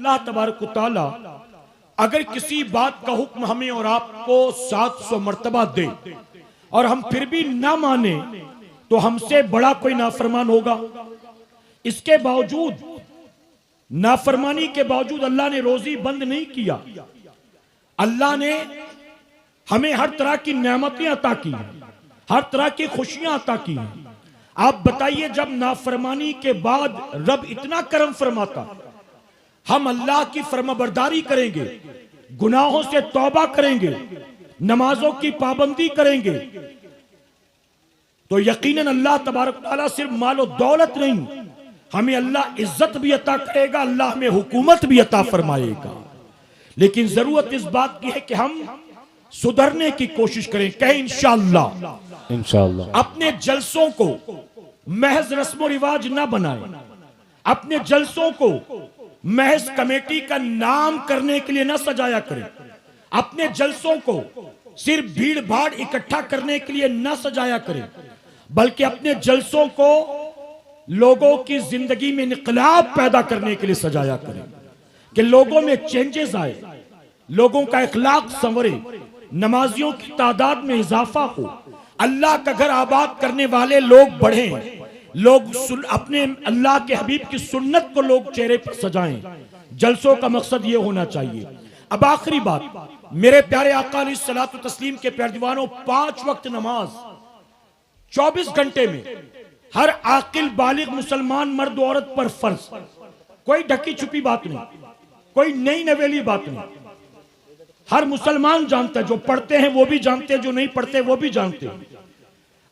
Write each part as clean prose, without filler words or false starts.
अल्लाह तबारक व तआला अगर किसी बात का हुक्म हमें और आपको 700 मर्तबा दे और हम फिर भी ना माने तो हमसे बड़ा कोई नाफरमान होगा। इसके बावजूद, नाफरमानी के बावजूद अल्लाह ने रोजी बंद नहीं किया। अल्लाह ने हमें हर तरह की नेमतें अता की, हर तरह की खुशियां अता की। आप बताइए, जब नाफरमानी के बाद रब इतना करम फरमाता, हम अल्लाह की फरमाबरदारी करेंगे, गुनाहों से तौबा करेंगे, नमाजों की पाबंदी करेंगे, तो यकीनन अल्लाह तबारक तआला सिर्फ मालो दौलत नहीं, हमें अल्लाह इज्जत भी अता करेगा, अल्लाह हमें हुकूमत भी अता फरमाएगा। लेकिन जरूरत इस बात की है कि हम सुधरने की कोशिश करें। कहें इंशाअल्लाह। इंशाअल्लाह। अपने जलसों को महज रस्म रिवाज ना बनाएं, अपने जलसों को महज कमेटी का नाम करने के लिए ना सजाया करें, अपने जलसों को सिर्फ भीड़ भाड़ इकट्ठा करने के लिए ना सजाया करें, बल्कि अपने जलसों को लोगों की जिंदगी में इनकलाब पैदा करने के लिए सजाया करें कि लोगों में चेंजेस आए, लोगों का इखलाक संवरे, नमाजियों की तादाद में इजाफा हो, अल्लाह का घर आबाद करने वाले लोग बढ़ें, लोग अपने अल्लाह के हबीब की सुन्नत को लोग चेहरे पर सजाएं। जलसों का मकसद ये होना चाहिए। अब आखिरी बात, मेरे प्यारे आका अलैहिस्सलातु तस्लीम के प्यारे दीवानों, 5 वक्त नमाज 24 घंटे में हर आकिल बालिग मुसलमान मर्द औरत पर फर्ज। कोई ढकी छुपी बात नहीं, कोई नई नवेली बात नहीं। हर मुसलमान जानता है, जो पढ़ते हैं वो भी जानते हैं, जो नहीं पढ़ते वो भी जानते हैं,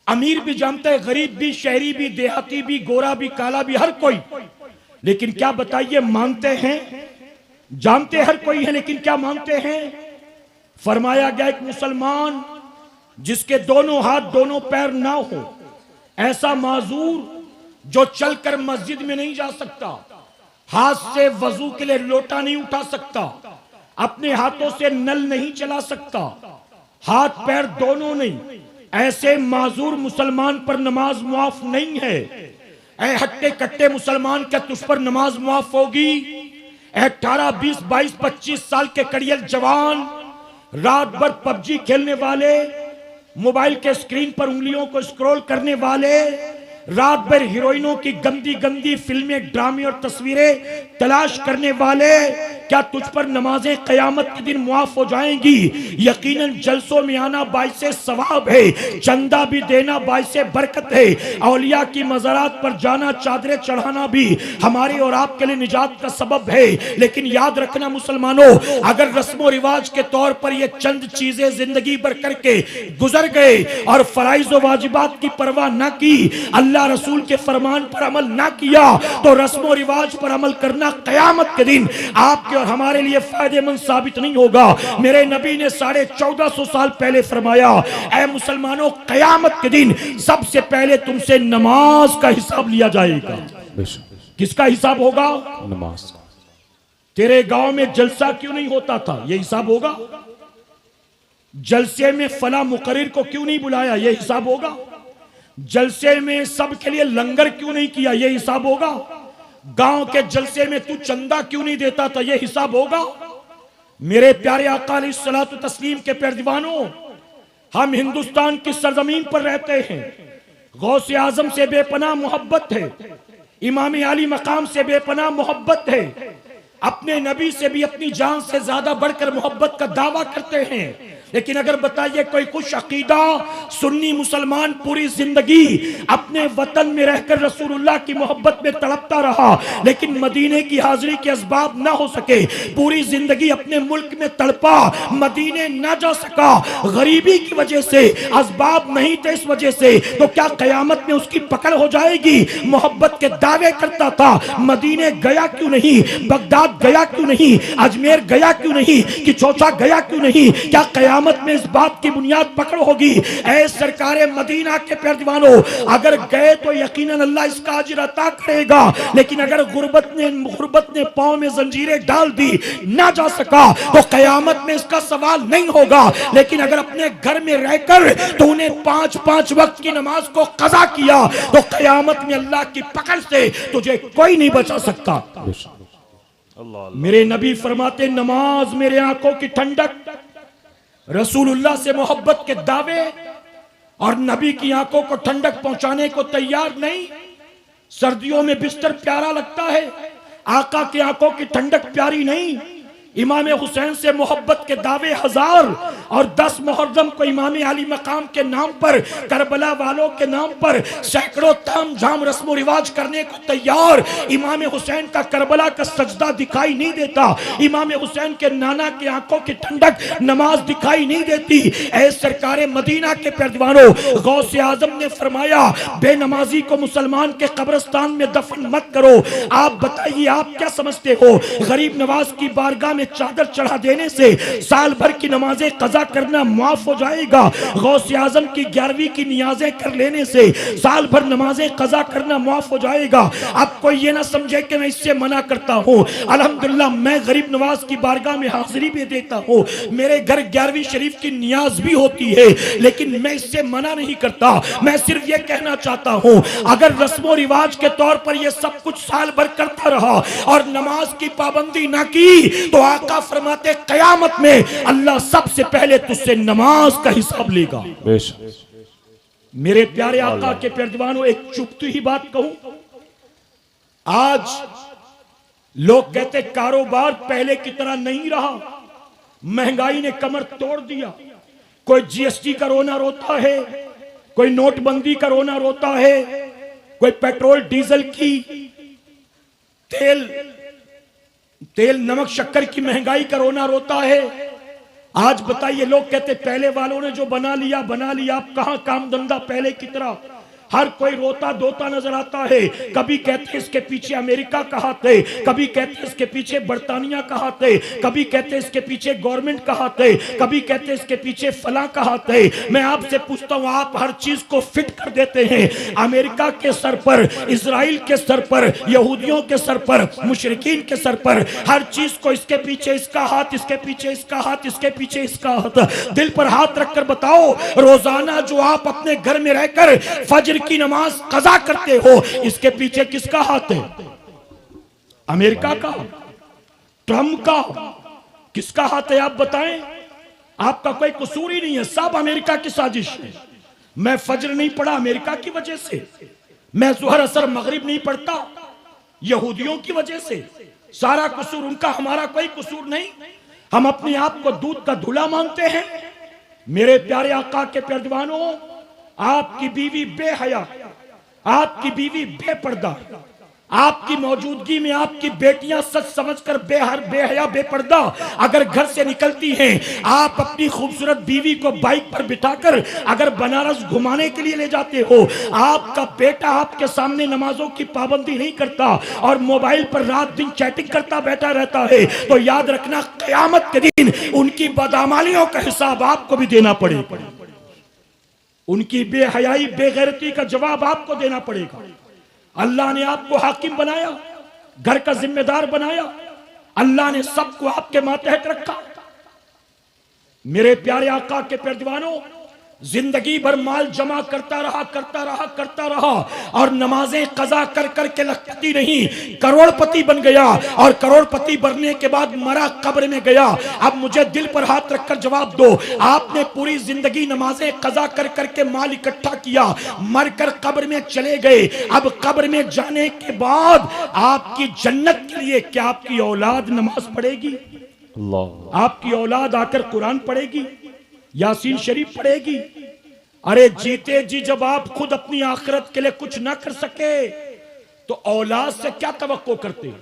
अमीर भी जानता है, गरीब भी, शहरी भी, देहाती भी, गोरा भी, काला भी, हर कोई। लेकिन क्या बताइए, मानते हैं? जानते हर कोई है, लेकिन क्या मानते हैं? फरमाया गया, एक मुसलमान जिसके दोनों हाथ दोनों पैर ना हो, ऐसा माजूर जो चलकर मस्जिद में नहीं जा सकता, हाथ से वजू के लिए लोटा नहीं उठा सकता, अपने हाथों से नल नहीं चला सकता, हाथ पैर दोनों नहीं, ऐसे माजूर मुसलमान पर नमाज मुआफ नहीं है। ऐ हट्टे कट्टे मुसलमान, क्या तुझ पर नमाज मुआफ होगी? 18, 20, 22, 25 साल के कड़ियल जवान, रात भर पबजी खेलने वाले, मोबाइल के स्क्रीन पर उंगलियों को स्क्रॉल करने वाले, रात भर हीरोइनों की गंदी गंदी फिल्में, ड्रामे और तस्वीरें तलाश करने वाले, क्या तुझ पर नमाजें क़यामत के दिन मुआफ हो जाएंगी? यकीनन जलसों में आना बाइसे सवाब है, चंदा भी देना बाइसे बरकत है, औलिया की मज़ारात पर जाना, चादरें चढ़ाना भी हमारे और आपके लिए निजात का सबब है। लेकिन याद रखना मुसलमानों, अगर रस्म रिवाज के तौर पर ये चंद चीजें जिंदगी भर करके गुजर गए और फराइज व वाजिबात की परवाह ना की, अल्लाह रसूल के फरमान पर अमल ना किया, तो रस्म रिवाज पर अमल करना क़यामत के दिन आपके और हमारे लिए फायदेमंद साबित नहीं होगा। मेरे नबी ने 1450 साल पहले फरमाया, ऐ मुसलमानों, क़यामत के दिन सबसे पहले तुमसे नमाज का हिसाब लिया जाएगा। किसका हिसाब होगा? नमाज। तेरे गांव में जलसा क्यों नहीं होता था? यह हिसाब होगा। जलसे में फला मुकर्रिर को क्यों नहीं बुलाया? यह हिसाब होगा। जलसे में सब के लिए लंगर क्यों नहीं किया? यह हिसाब होगा। गांव के जलसे में तू चंदा क्यों नहीं देता था? यह हिसाब होगा। मेरे प्यारे आका अलैहिस्सलातु तस्लीम के प्यारे दीवानों, हम हिंदुस्तान की सरजमीन पर रहते हैं, गौसे आजम से बेपनाह मोहब्बत है, इमाम आली मकाम से बेपनाह मोहब्बत है, अपने नबी से भी अपनी जान से ज्यादा बढ़कर मोहब्बत का दावा करते हैं। लेकिन अगर बताइए कोई खुश अकीदा सुन्नी मुसलमान पूरी जिंदगी अपने वतन में रहकर रसूलुल्लाह की मोहब्बत में तड़पता रहा, लेकिन मदीने की हाजिरी के असबाब ना हो सके, पूरी जिंदगी अपने मुल्क में तड़पा, मदीने ना जा सका, गरीबी की वजह से, असबाब नहीं थे इस वजह से, तो क्या कयामत में उसकी पकड़ हो जाएगी? मोहब्बत के दावे करता था, मदीने गया क्यों नहीं, बगदाद गया क्यों नहीं, अजमेर गया क्यों नहीं, कि चौसा गया क्यों नहीं? क्या कयामत में इस बात की बुनियाद पकड़ होगी? ऐ सरकारे मदीना के प्यारे दीवानों, अगर गए तो यकीनन अल्लाह इसका अजर अता करेगा, लेकिन अगर गुर्बत ने पांव में जंजीरें डाल दी, ना जा सका, तो कयामत में इसका सवाल नहीं होगा। लेकिन अगर अपने घर में रहकर तूने 5-5 वक्त की नमाज को कज़ा किया, तो कयामत में अल्लाह की पकड़ से तुझे कोई नहीं बचा सकता। मेरे नबी फरमाते नमाज मेरे आंखों की ठंडक, रसूलुल्लाह से मोहब्बत के दावे और नबी की आंखों को ठंडक पहुंचाने को तैयार नहीं। सर्दियों में बिस्तर प्यारा लगता है, आका की आंखों की ठंडक प्यारी नहीं। इमाम हुसैन से मोहब्बत के दावे हजार और 10 मुहर्रम को इमाम अली मकाम के नाम पर, करबला वालों के नाम पर सैकड़ों ताम झाम रस्म रिवाज करने को तैयार। इमाम हुसैन का करबला का सजदा दिखाई नहीं देता, इमाम हुसैन के नाना की आंखों की ठंडक नमाज दिखाई नहीं देती। ऐ सरकारे मदीना के पैरवानों, गौसे आजम ने फरमाया बेनमाजी को मुसलमान के कब्रिस्तान में दफन मत करो। आप बताइए आप क्या समझते हो, गरीब नवाज की बारगाह चादर चढ़ा देने से साल भर की नमाजें कजा करना माफ हो जाएगा? गौसे आजम की 11वीं की नियाजें कर लेने से साल भर नमाजें कजा करना माफ हो जाएगा? अब कोई ये ना समझे कि मैं इससे मना करता हूँ। अल्हम्दुलिल्लाह मैं गरीब नवाज की बारगाह में हाजिरी भी देता हूँ, मेरे घर 11वीं शरीफ की नियाज भी होती है, लेकिन मैं इससे मना नहीं करता। मैं सिर्फ ये कहना चाहता हूँ अगर रस्मो रिवाज के तौर पर यह सब कुछ साल भर करता रहा और नमाज की पाबंदी ना की तो आका फरमाते कयामत में अल्लाह सबसे पहले तुझसे नमाज का हिसाब लेगा। मेरे प्यारे आका के प्यारे, एक चुपती ही बात कहूं, आज लोग कहते कारोबार पहले की तरह नहीं रहा, महंगाई ने कमर तोड़ दिया। कोई जीएसटी का रोना रोता है, कोई नोटबंदी का रोना रोता है, कोई पेट्रोल डीजल की, तेल नमक शक्कर की महंगाई का रोना रोता है। आज बताइए, लोग कहते पहले वालों ने जो बना लिया, अब कहां काम धंधा पहले की तरह। हर कोई रोता धोता नजर आता है। कभी कहते इसके पीछे अमेरिका का हाथ है, कभी कहते इसके पीछे बर्तानिया का हाथ है, कभी कहते इसके पीछे गवर्नमेंट का हाथ है, कभी कहते इसके पीछे फला का हाथ है। मैं आपसे पूछता हूं, आप हर चीज को फिट कर देते हैं अमेरिका के सर पर, इजराइल के सर पर, यहूदियों के सर पर, मुशरिकीन के सर पर। हर चीज को इसके पीछे इसका हाथ, इसके पीछे इसका हाथ, इसके पीछे इसका हाथ। दिल पर हाथ रखकर बताओ, रोजाना जो आप अपने घर में रहकर फजर की नमाज कजा करते हो, इसके पीछे किसका हाथ है? अमेरिका का, ट्रम्प का, किसका हाथ है? आप बताएं। आपका कोई कसूर ही नहीं है, सब अमेरिका की साजिश है। मैं फजर नहीं पढ़ा अमेरिका की वजह से, मैं जुहर असर मगरिब नहीं पढ़ता यहूदियों की वजह से। सारा कसूर उनका, हमारा कोई कसूर नहीं। हम अपने आप को दूध का धुला मानते हैं। मेरे प्यारे आका के प्यारवानों, आपकी बीवी बेहया, आपकी बीवी बेपर्दा, आपकी मौजूदगी में आपकी बेटियां सच समझकर बेहया बेपर्दा अगर घर से निकलती हैं, आप अपनी खूबसूरत बीवी को बाइक पर बिठाकर अगर बनारस घुमाने के लिए ले जाते हो, आपका बेटा आपके सामने नमाजों की पाबंदी नहीं करता और मोबाइल पर रात दिन चैटिंग करता बैठा रहता है, तो याद रखना कयामत के दिन उनकी बदअमालियों का हिसाब आपको भी देना पड़ेगा। उनकी बेहयाई बेगैरती का जवाब आपको देना पड़ेगा। अल्लाह ने आपको हाकिम बनाया, घर का जिम्मेदार बनाया, अल्लाह ने सबको आपके मातहत रखा। मेरे प्यारे आका के प्यारवानों, जिंदगी भर माल जमा करता रहा और नमाजें कजा कर करके लखपति नहीं, करोड़पति बन गया और करोड़पति बनने के बाद मरा, कब्र में गया। अब मुझे दिल पर हाथ रखकर जवाब दो, आपने पूरी जिंदगी नमाजें कजा कर करके माल इकट्ठा किया, मरकर कब्र में चले गए। अब कब्र में जाने के बाद आपकी जन्नत के लिए क्या आपकी औलाद नमाज पढ़ेगी? आपकी औलाद आकर कुरान पढ़ेगी, यासीन शरीफ पढ़ेगी? अरे जीते जी जब आप खुद अपनी आखिरत के लिए कुछ ना कर सके तो औलाद से क्या तवक्को करते?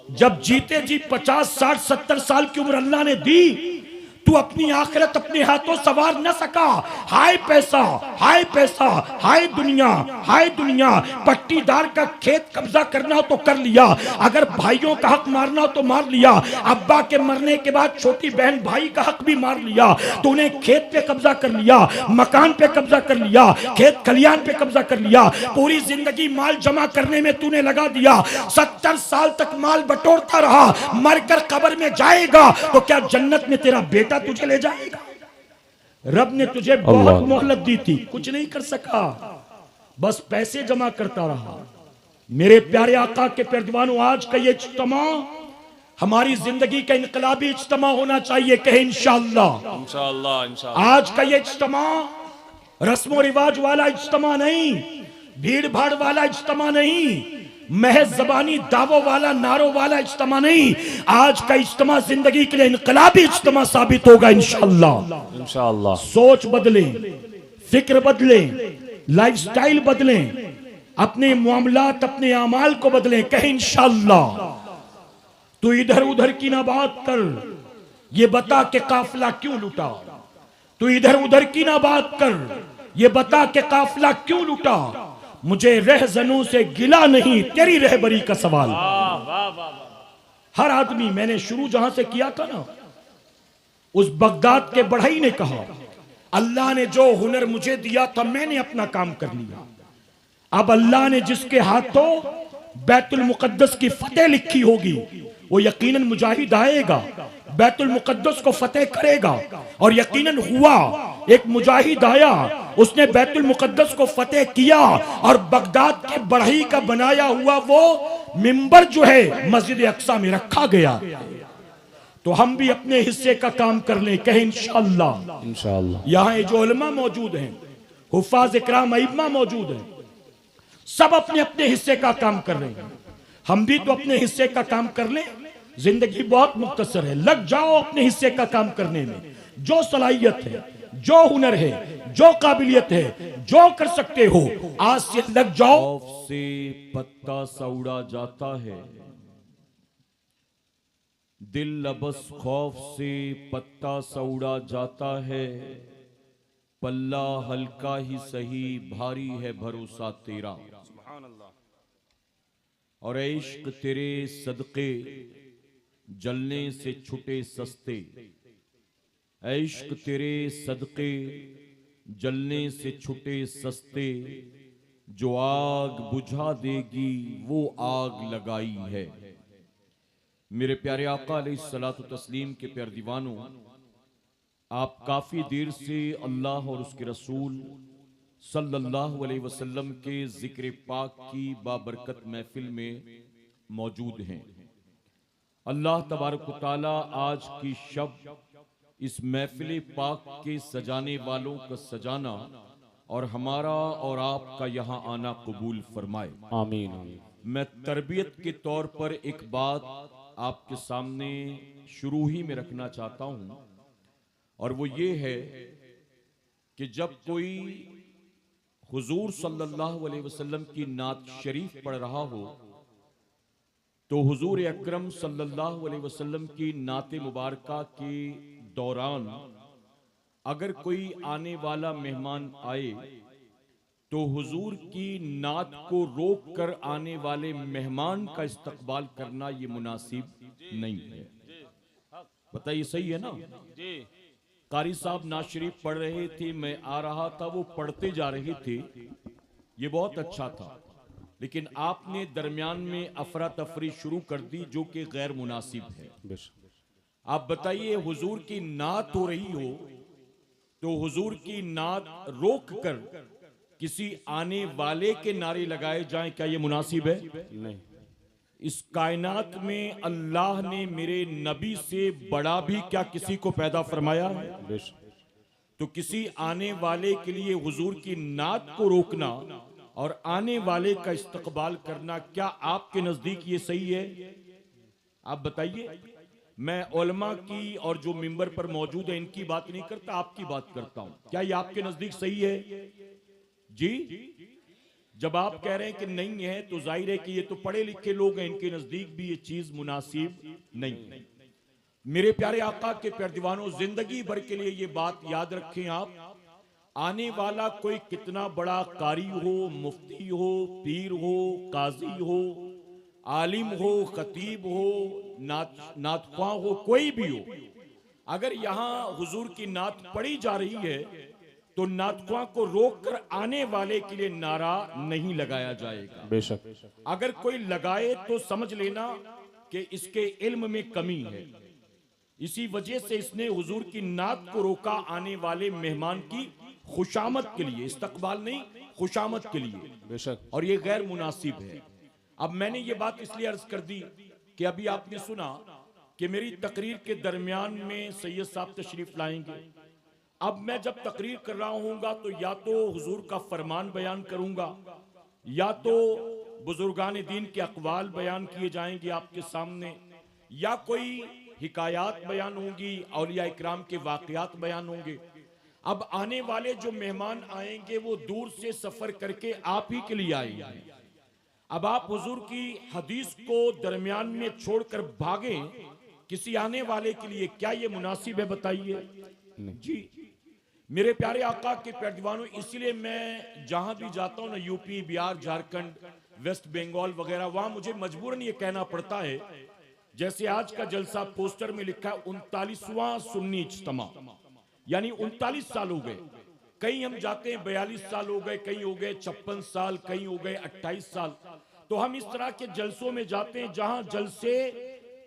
जब जीते जी 50, 60, 70 साल की उम्र अल्लाह ने दी, तू अपनी आखिरत अपने हाथों सवार न सका। हाय पैसा, हाय पैसा, हाय दुनिया, पट्टीदार का खेत कब्जा करना हो तो कर लिया, अगर भाइयों का हक मारना हो तो मार लिया, अब्बा के मरने के बाद छोटी बहन भाई का हक भी मार लिया, तूने खेत पे कब्जा कर लिया, मकान पे कब्जा कर लिया, खेत खलियान पे कब्जा कर लिया, पूरी जिंदगी माल जमा करने में तूने लगा दिया, 70 साल तक माल बटोरता रहा, मरकर कब्र में जाएगा तो क्या जन्नत में तेरा बेटा तुझे ले जाएगा? रब ने तुझे बहुत मोहलत दी थी, कुछ नहीं कर सका, बस पैसे जमा करता रहा, मेरे प्यारे आका के प्यारे दीवानों, आज का ये इज्तिमा हमारी जिंदगी का इनकलाबी इज्तिमा होना चाहिए, कहे इंशाअल्लाह। इंशाअल्लाह इंशाअल्लाह। आज का ये इज्तिमा रस्मो रिवाज वाला इज्तिमा नहीं, भीड़ भाड़ वाला इज्तिमा नहीं, महज जबानी दावों वाला नारों वाला इज्तिमा नहीं। आज का इज्तिमा जिंदगी के लिए इनकलाबी इज्तिमा साबित होगा इंशाअल्लाह। इंशाअल्लाह। सोच बदले, फिक्र बदले, लाइफस्टाइल बदलें, अपने मामलात अपने अमाल को बदलें, कहे इंशाअल्लाह। तू इधर उधर की ना बात कर, ये बता के काफिला क्यों लुटा। तू इधर उधर की ना बात कर, ये बता के काफिला क्यों लुटा। मुझे रहजनों से गिला नहीं, तेरी रहबरी का सवाल। हर आदमी, मैंने शुरू जहां से किया था ना, उस बगदाद के बढ़ई ने कहा, अल्लाह ने जो हुनर मुझे दिया था मैंने अपना काम कर लिया। अब अल्लाह ने जिसके हाथों बैतुल मुकद्दस की फतेह लिखी होगी, वो यकीनन मुजाहिद आएगा, बैतुल मुकद्दस को फतेह करेगा। और यकीनन हुआ, एक मुजाहिद आया, उसने बैतुल मुकद्दस को फतेह किया और बगदाद के बढ़ई का बनाया हुआ वो मिंबर जो है मस्जिद अक्सा में रखा गया। तो हम भी अपने हिस्से का काम कर लें, कहे इंशाअल्लाह। इंशाअल्लाह। यहाँ जो उलमा मौजूद हैं, हुफ्फाज इकराम अइम्मा मौजूद हैं, सब अपने अपने हिस्से का काम कर रहे हैं। हम भी तो अपने हिस्से का काम कर लें। जिंदगी बहुत मुख्तसर है, लग जाओ अपने हिस्से का काम करने में। जो सलाहियत है, जो हुनर है, जो काबिलियत है, जो कर सकते हो, आज से लग जाओ। खौफ से पत्ता सा उड़ा जाता है, दिल लबस खौफ से पत्ता सा उड़ा जाता है। पल्ला हल्का ही सही, भारी है भरोसा तेरा। और इश्क तेरे सदके जलने से छुटे सस्ते। इश्क तेरे सदके जलने से छुटे सस्ते। जो आग बुझा देगी वो आग लगाई है। मेरे प्यारे आका अलैहिस्सलातु तस्लीम के प्यारे दीवानों, आप काफी देर से अल्लाह और उसके रसूल सल्लल्लाहु अलैहि वसल्लम के जिक्र पाक की बाबरकत महफिल में मौजूद हैं। अल्लाह तबारक व तआला आज की शब इस महफिल पाक के सजाने वालों का सजाना और हमारा और आपका यहाँ आना कबूल फरमाए, आमीन। मैं तरबियत के तौर पर एक बात आपके सामने शुरू ही में रखना चाहता हूँ, और वो ये है कि जब कोई हुजूर सल्लल्लाहु अलैहि वसल्लम की नात शरीफ पढ़ रहा हो तो हुजूर अकरम सल्लल्लाहु अलैहि वसल्लम की नात मुबारका के दौरान अगर कोई आने वाला मेहमान आए तो हुजूर की नात को रोक कर आने वाले मेहमान का इस्तकबाल करना ये मुनासिब नहीं है। बताइए सही है ना? कारी साहब नात शरीफ पढ़ रहे थे, मैं आ रहा था, वो पढ़ते जा रहे थे, ये बहुत अच्छा था, लेकिन आपने दरमियान में अफरा तफरी शुरू कर दी जो कि गैर मुनासिब है। आप बताइए, हुजूर की नात हो रही हो तो हुजूर की नात रोक कर किसी आने वाले के नारे लगाए जाएं, क्या ये मुनासिब है? नहीं। इस कायनात में अल्लाह ने मेरे नबी से बड़ा भी क्या किसी को पैदा फरमाया है? तो किसी आने वाले के लिए हुजूर की नात को रोकना और आने वाले का इस्तकबाल करना, क्या आपके नजदीक ये सही है? आप बताइए। मैं उलमा की और जो मिंबर पर मौजूद है इनकी बात नहीं करता, आपकी बात करता हूं। क्या ये आपके नजदीक सही है? जी, जब आप कह रहे हैं कि नहीं है तो जाहिर है कि ये तो पढ़े लिखे लोग हैं, इनके नजदीक भी ये चीज मुनासिब नहीं। मेरे प्यारे आका के प्यारे दीवानों, जिंदगी भर के लिए ये बात याद रखें आप, आने वाला कोई कितना बड़ा कारी हो, मुफ्ती हो, पीर हो, काजी हो, आलिम हो, खतीब हो, नातख्वां हो, कोई भी हो, अगर यहाँ हुजूर की नात पढ़ी जा रही है तो नातख्वां को रोक कर आने वाले के लिए नारा नहीं लगाया जाएगा। बेशक। अगर कोई लगाए तो समझ लेना कि इसके इल्म में कमी है। इसी वजह से इसने हुजूर की नात को रोका आने वाले मेहमान की खुशामद के लिए, इस्तकबाल नहीं, खुशामद के लिए। बेशक। और ये गैर मुनासिब है। अब मैंने ये बात इसलिए अर्ज कर दी कि अभी आपने सुना कि मेरी तकरीर के दरमियान में सैयद साहब तशरीफ लाएंगे। अब मैं जब तकरीर कर रहा हूँगा तो या तो हुजूर का फरमान बयान करूँगा, या तो बुजुर्गान दीन के अकवाल बयान किए जाएंगे आपके सामने, या कोई हिकायात बयान होंगी, औलिया इकराम के वाकयात बयान होंगे। अब आने वाले जो मेहमान आएंगे वो दूर से सफर करके आप ही के लिए आएंगे। अब आप हुजूर की हदीस को दरमियान में छोड़कर भागें किसी आने वाले के लिए, क्या ये मुनासिब है? बताइए जी। मेरे प्यारे आका के प्यारे दीवानों, इसलिए मैं जहां भी जाता हूं ना, यूपी, बिहार, झारखंड, वेस्ट बंगाल वगैरह, वहां मुझे मजबूरन ये कहना पड़ता है, जैसे आज का जलसा पोस्टर में लिखा है 39वां सुन्नी इज्तिमा, यानी 39 साल हो गए। कहीं हम जाते हैं 42 साल हो गए, कहीं हो गए 56 साल, कहीं हो गए 28 साल। तो हम इस तरह के जलसों में जाते हैं जहां जलसे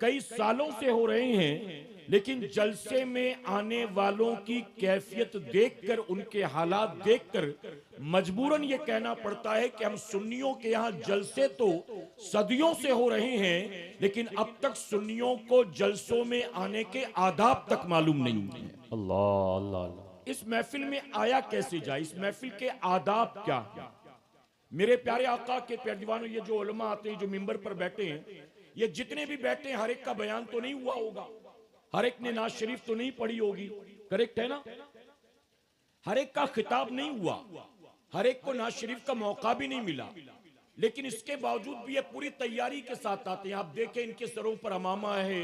कई सालों से हो रहे हैं, लेकिन जलसे में आने वालों की कैफियत देखकर, उनके हालात देखकर मजबूरन ये कहना पड़ता है कि हम सुन्नियों के यहाँ जलसे तो सदियों से हो रहे हैं, लेकिन अब तक सुन्नियों को जलसों में आने के आदाब तक मालूम नहीं है। अल्लाह अल्लाह अल्लाह। इस महफिल में आया कैसे जाए, इस महफिल के आदाब क्या है? मेरे प्यारे आका के प्यारे दीवानों, ये जो उलमा आते हैं, जो मिंबर पर बैठे हैं, ये जितने भी बैठे हैं, हर एक का बयान तो नहीं हुआ होगा, हर एक ने नाज शरीफ तो नहीं पढ़ी होगी, करेक्ट है ना? हर एक का खिताब नहीं हुआ, हर एक को नाज शरीफ का मौका भी नहीं मिला, लेकिन इसके बावजूद भी ये पूरी तैयारी के साथ आते हैं। आप देखें, इनके सरों पर अमामा है,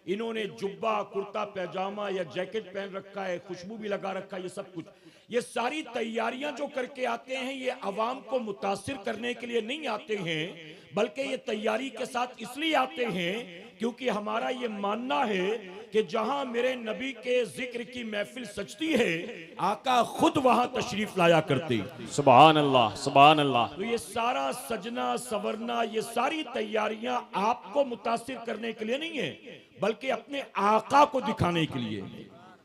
इन्होंने जुब्बा, कुर्ता पैजामा या जैकेट पहन रखा है, खुशबू भी लगा रखा है, ये सब कुछ, ये सारी तैयारियां जो करके आते हैं, ये अवाम को मुतासिर करने के लिए नहीं आते हैं, बल्कि ये तैयारी के साथ इसलिए आते हैं क्योंकि हमारा ये मानना है कि जहां मेरे नबी के जिक्र की महफिल सजती है, आका खुद वहां तशरीफ लाया करते। सुभान अल्लाह सुभान अल्लाह। तो ये सारा सजना सवरना, ये सारी तैयारियां आपको मुतासिर करने के लिए नहीं है, बल्कि अपने आका को दिखाने के लिए।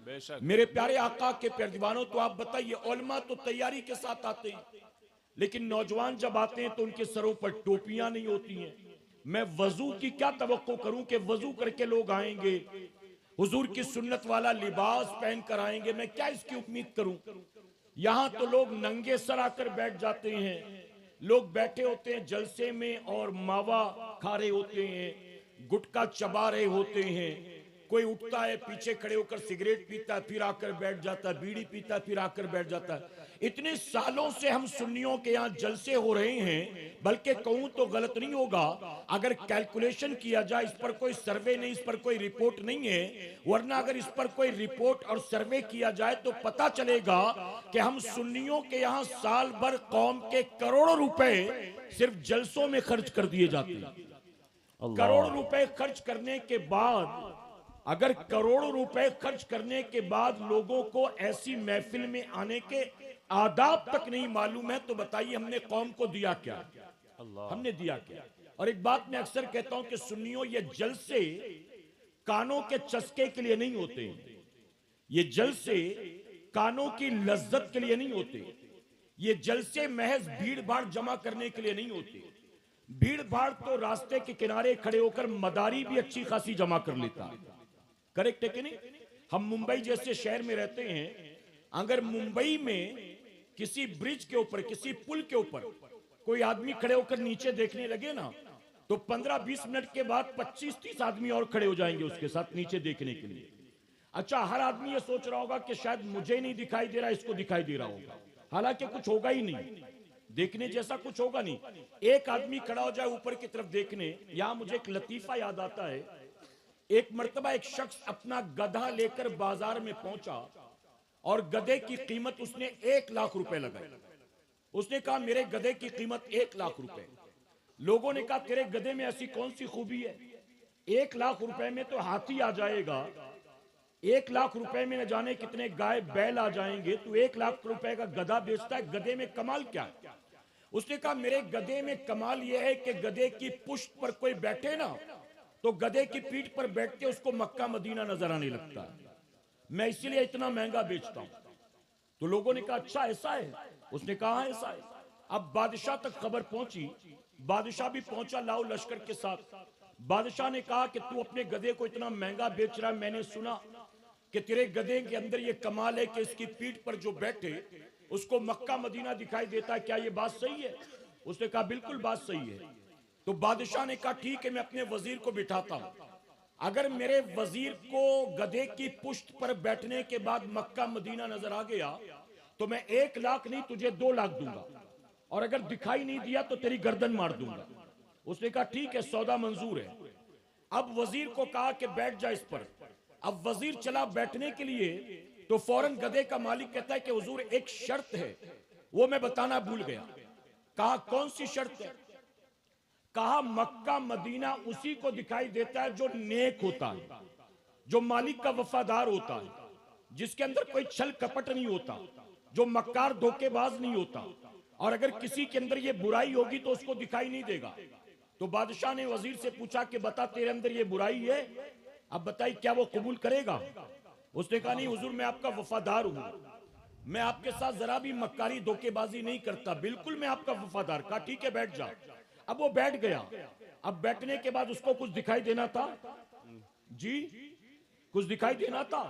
बेशक। मेरे प्यारे आका के प्यारे दीवानों, तो आप बताइए, उलमा तो तैयारी के साथ आते हैं, लेकिन नौजवान जब आते हैं तो उनके सरों पर टोपियां नहीं होती हैं। मैं वजू की क्या तवक्को करूं कि वजू करके लोग आएंगे, हुजूर की सुन्नत वाला लिबास पहन कर आएंगे, मैं क्या इसकी उम्मीद करूं? यहां तो लोग नंगे सर आकर बैठ जाते हैं, लोग बैठे होते हैं जलसे में और मावा खा रहे होते हैं, गुटखा चबा रहे होते हैं, कोई उठता है पीछे खड़े होकर सिगरेट पीता है, फिर आकर बैठ जाता है, बीड़ी पीता है, फिर आकर बैठ जाता है। इतने सालों से हम सुन्नियों के यहाँ जलसे हो रहे हैं, बल्कि कहूं तो गलत नहीं होगा अगर कैलकुलेशन किया जाए, इस पर कोई सर्वे नहीं, इस पर कोई रिपोर्ट नहीं है, वरना अगर इस पर कोई रिपोर्ट और सर्वे किया जाए तो पता चलेगा कि हम सुन्नियों के यहाँ साल भर कौम के करोड़ों रुपए सिर्फ जलसों में खर्च कर दिए जाते हैं। करोड़ों रुपए खर्च करने के बाद, अगर करोड़ों रुपए खर्च करने के बाद लोगों को ऐसी महफिल में आने के आदाब तक नहीं मालूम है, तो बताइए हमने कौम को दिया क्या? हमने दिया क्या? और एक बात मैं अक्सर कहता हूं कि सुन्नियों, ये जलसे कानों के चस्के के लिए नहीं होते, ये जलसे कानों की लज्जत के लिए नहीं होते, ये जलसे महज भीड़ भाड़ जमा करने के लिए नहीं होते। भीड़ भाड़ तो रास्ते के किनारे खड़े होकर मदारी भी अच्छी खासी जमा कर लेता है, करेक्ट है कि नहीं? हम मुंबई जैसे शहर में रहते हैं, अगर मुंबई में किसी ब्रिज के ऊपर, किसी पुल के ऊपर कोई आदमी खड़े होकर नीचे देखने लगे ना, तो 15-20 मिनट के बाद 25-30 आदमी और खड़े हो जाएंगे उसके साथ नीचे देखने के लिए। अच्छा, हर आदमी ये सोच रहा होगा कि शायद मुझे नहीं दिखाई दे रहा, इसको दिखाई दे रहा होगा, हालांकि कुछ होगा ही नहीं, देखने जैसा कुछ होगा नहीं। एक आदमी खड़ा हो जाए ऊपर की तरफ देखने। यहां मुझे एक लतीफा याद आता है, एक मर्तबा एक शख्स अपना गधा लेकर बाजार में पहुंचा और गधे की कीमत उसने 1 लाख रुपए लगाई। उसने कहा मेरे गधे की कीमत 1 लाख रुपए। लोगों ने कहा तेरे गधे में ऐसी कौन सी खूबी है, 1 लाख रुपए में तो हाथी आ जाएगा, 1 लाख रुपए में न जाने कितने गाय बैल आ जाएंगे, तो 1 लाख रुपए का गधा बेचता है, गधे में कमाल क्या है? उसने कहा मेरे गधे में कमाल यह है कि गधे की पुष्ट पर कोई बैठे ना, तो गधे की पीठ पर बैठ के उसको मक्का मदीना नजर आने लगता है, मैं इसीलिए इतना महंगा बेचता हूं। तो लोगों ने कहा अच्छा ऐसा है? उसने कहा ऐसा है। अब बादशाह तक खबर पहुंची बादशाह भी पहुंचा लाओ लश्कर के साथ। बादशाह ने कहा कि तू अपने गधे को इतना महंगा बेच रहा है, मैंने सुना कि तेरे गधे के अंदर ये कमाल है कि इसकी पीठ पर जो बैठे उसको मक्का मदीना दिखाई देता है, क्या ये बात सही है? उसने कहा बिल्कुल बात सही है। तो बादशाह ने कहा ठीक है, मैं अपने वजीर को बिठाता हूं, अगर मेरे वजीर को गधे की पुश्त पर बैठने के बाद मक्का मदीना नजर आ गया तो मैं 1 लाख नहीं तुझे 2 लाख दूंगा, और अगर दिखाई नहीं दिया तो तेरी गर्दन मार दूंगा। उसने कहा ठीक है, सौदा मंजूर है। अब वजीर को कहा कि बैठ जा इस पर। अब वजीर चला बैठने के लिए तो फौरन गधे का मालिक कहता है कि हुजूर एक शर्त है, वो मैं बताना भूल गया। कहा कौन सी शर्त है? कहा मक्का मदीना उसी को दिखाई देता है जो नेक होता है, जो मालिक का वफादार होता है, जिसके अंदर कोई छल कपट नहीं होता, जो मक्कार धोखेबाज नहीं होता, और अगर किसी के अंदर ये बुराई होगी तो उसको दिखाई नहीं देगा। तो बादशाह ने वजीर से पूछा कि बता तेरे अंदर ये बुराई है, अब बताई क्या वो कबूल करेगा? उसने कहा नहीं हुजूर, मैं आपका वफादार हूं, मैं आपके साथ जरा भी मक्कारी धोखेबाजी नहीं करता, बिल्कुल मैं आपका वफादार। कहा ठीक है बैठ जा। अब वो बैठ गया। अब बैठने के बाद उसको कुछ दिखाई देना था जी, कुछ दिखाई देना था,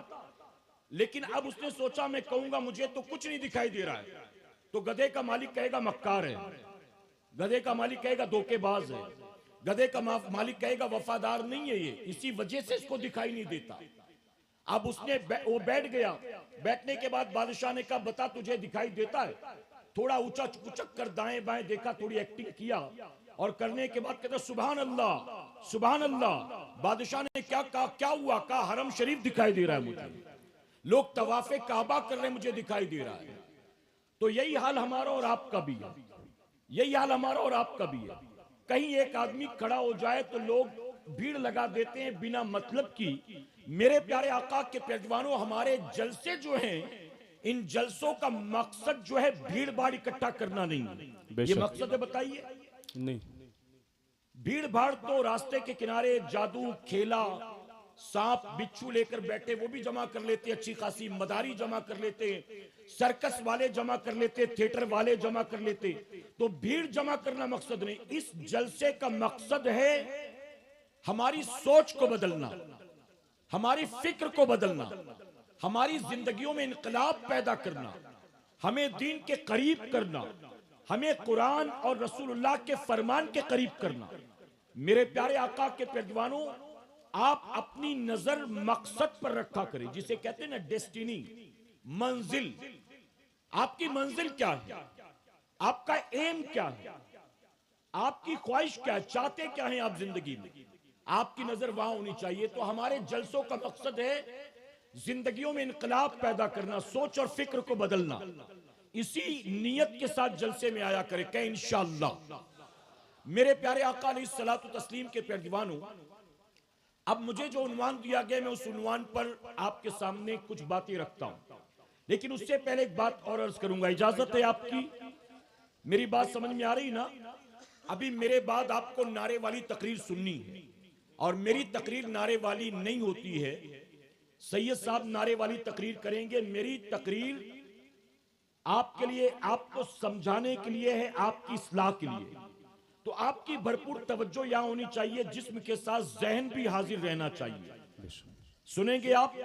लेकिन अब उसने सोचा मैं कहूंगा मुझे तो कुछ नहीं दिखाई दे रहा है, तो गधे का मालिक कहेगा मक्कार है, गधे का मालिक कहेगा धोखेबाज है, गधे का मालिक कहेगा वफादार नहीं है ये, इसी वजह से इसको दिखाई नहीं देता। अब उसने वो बैठ गया। बैठने के बाद बादशाह ने कहा बता तुझे दिखाई देता है? थोड़ा ऊंचा उचक कर दाएं बाएं देखा, थोड़ी एक्टिंग किया, और करने के बाद कहता सुभान अल्लाह सुभान अल्लाह। बादशाह ने क्या कहा? क्या हुआ? कहा हरम शरीफ दिखाई दे रहा है मुझे, लोग तवाफे काबा कर रहे मुझे दिखाई दे रहा है। तो यही हाल हमारा और आपका भी है, यही हाल हमारा और आपका भी है। कहीं एक आदमी खड़ा हो जाए तो लोग भीड़ लगा देते हैं बिना मतलब की। मेरे प्यारे आका के पेजवानों, हमारे जलसे जो हैं, इन जलसों का मकसद जो है भीड़ भाड़ इकट्ठा करना नहीं, ये मकसद है बताइए? नहीं। भीड़ भाड़ तो रास्ते के किनारे जादू खेला, सांप बिच्छू लेकर बैठे वो भी जमा कर लेते, अच्छी खासी मदारी जमा कर लेते, सर्कस वाले जमा कर लेते, थिएटर वाले जमा कर लेते। तो भीड़ जमा करना मकसद नहीं, इस जलसे का मकसद है हमारी सोच को बदलना, हमारी फिक्र को बदलना, हमारी जिंदगियों में इनकलाब पैदा करना, हमें दीन के करीब करना, हमें कुरान और रसूलुल्लाह के फरमान के करीब करना। मेरे प्यारे आका के पेजवानों, आप अपनी नजर मकसद पर रखा करें, जिसे कहते हैं ना डेस्टिनी, मंजिल। आपकी मंजिल क्या है? आपका एम क्या है? आपकी ख्वाहिश क्या है? चाहते क्या हैं आप जिंदगी में? आपकी नजर वहां होनी चाहिए। तो हमारे जलसों का मकसद है जिंदगियों में इनकलाब पैदा करना, सोच और फिक्र को बदलना। इसी नियत के साथ जलसे में आया करें कि इंशाअल्लाह। मेरे प्यारे आका अलैहिस्सलातु तस्लीम के पेजवानों, अब मुझे जो उन्वान दिया गया मैं उस उन्वान पर आपके सामने कुछ बातें रखता हूं, लेकिन उससे पहले एक बात और अर्ज करूंगा, इजाजत है आपकी? मेरी बात समझ में आ रही ना? अभी मेरे बाद आपको नारे वाली तकरीर सुननी है, और मेरी तकरीर नारे वाली नहीं होती है। सैयद साहब नारे वाली तकरीर करेंगे, मेरी तकरीर आपके लिए, आपको समझाने के लिए है, आपकी इस्लाह के लिए। तो आपकी भरपूर तवज्जो यहां होनी चाहिए, जिस्म के साथ जहन भी हाजिर रहना चाहिए। सुनेंगे आप?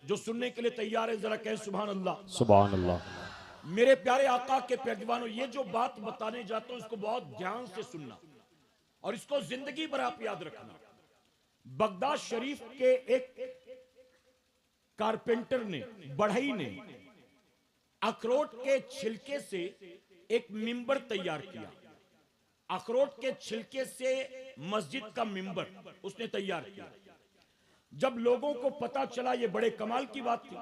जो सुनने के लिए तैयार है जरा कहें सुभान अल्लाह। सुभान अल्लाह। मेरे प्यारे आका के पेजवानों, ये जो बात बताने जाता हूं इसको बहुत ध्यान से सुनना, और इसको जिंदगी भर आप याद रखना। बगदाद शरीफ के एक कारपेंटर ने, बढ़ई ने, अखरोट के छिलके से एक मिंबर तैयार किया। अखरोट के छिलके से मस्जिद का मिंबर उसने तैयार किया। जब लोगों को पता चला, ये बड़े कमाल की बात थी,